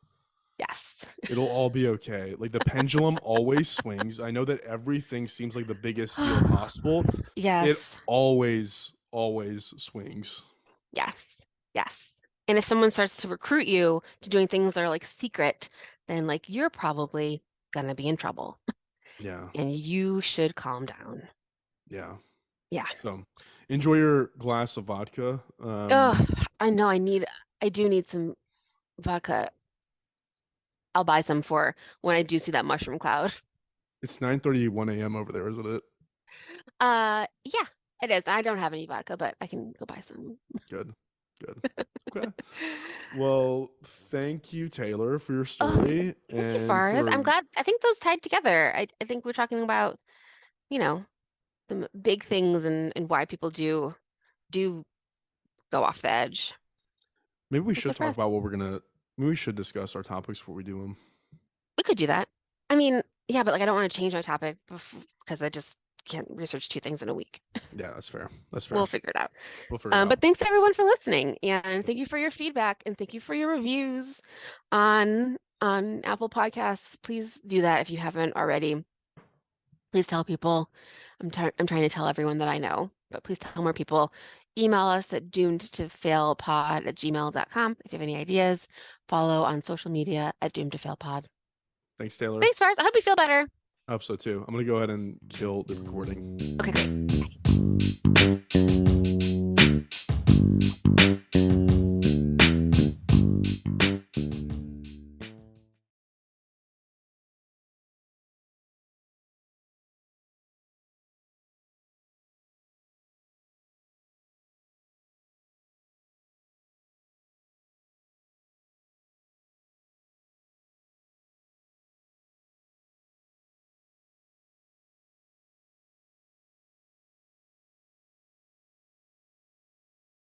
Yes. It'll all be okay. Like the pendulum always swings. I know that everything seems like the biggest steal possible. It Yes. always swings. Yes. Yes. And if someone starts to recruit you to doing things that are like secret, then like you're probably gonna be in trouble. Yeah. And you should calm down. Yeah. Yeah. So enjoy your glass of vodka. Oh, I know I do need some vodka. I'll buy some for when I do see that mushroom cloud. It's 9:31 a.m. over there, isn't it? Yeah, it is. I don't have any vodka, but I can go buy some. Good. Okay. Well, thank you, Taylor, for your Oh, story. thank you, Forrest. I'm glad. I think those tied together. I think we're talking about, the big things and why people do go off the edge. Maybe we It's should good for talk us. about maybe we should discuss our topics before we do them. We could do that. I mean, yeah, but like I don't want to change my topic because I just can't research two things in a week. Yeah, that's fair. We'll figure it out. We'll figure it out. But thanks everyone for listening, and thank you for your feedback, and thank you for your reviews on Apple Podcasts. Please do that if you haven't already. Please tell people. I'm trying to tell everyone that I know, but please tell more people. Email us at doomedtofailpod@gmail.com if you have any ideas. Follow on social media at doomedtofailpod. Thanks, Taylor. Thanks, Fars. I hope you feel better. I hope so too. I'm gonna go ahead and kill the recording. Okay, great. Bye.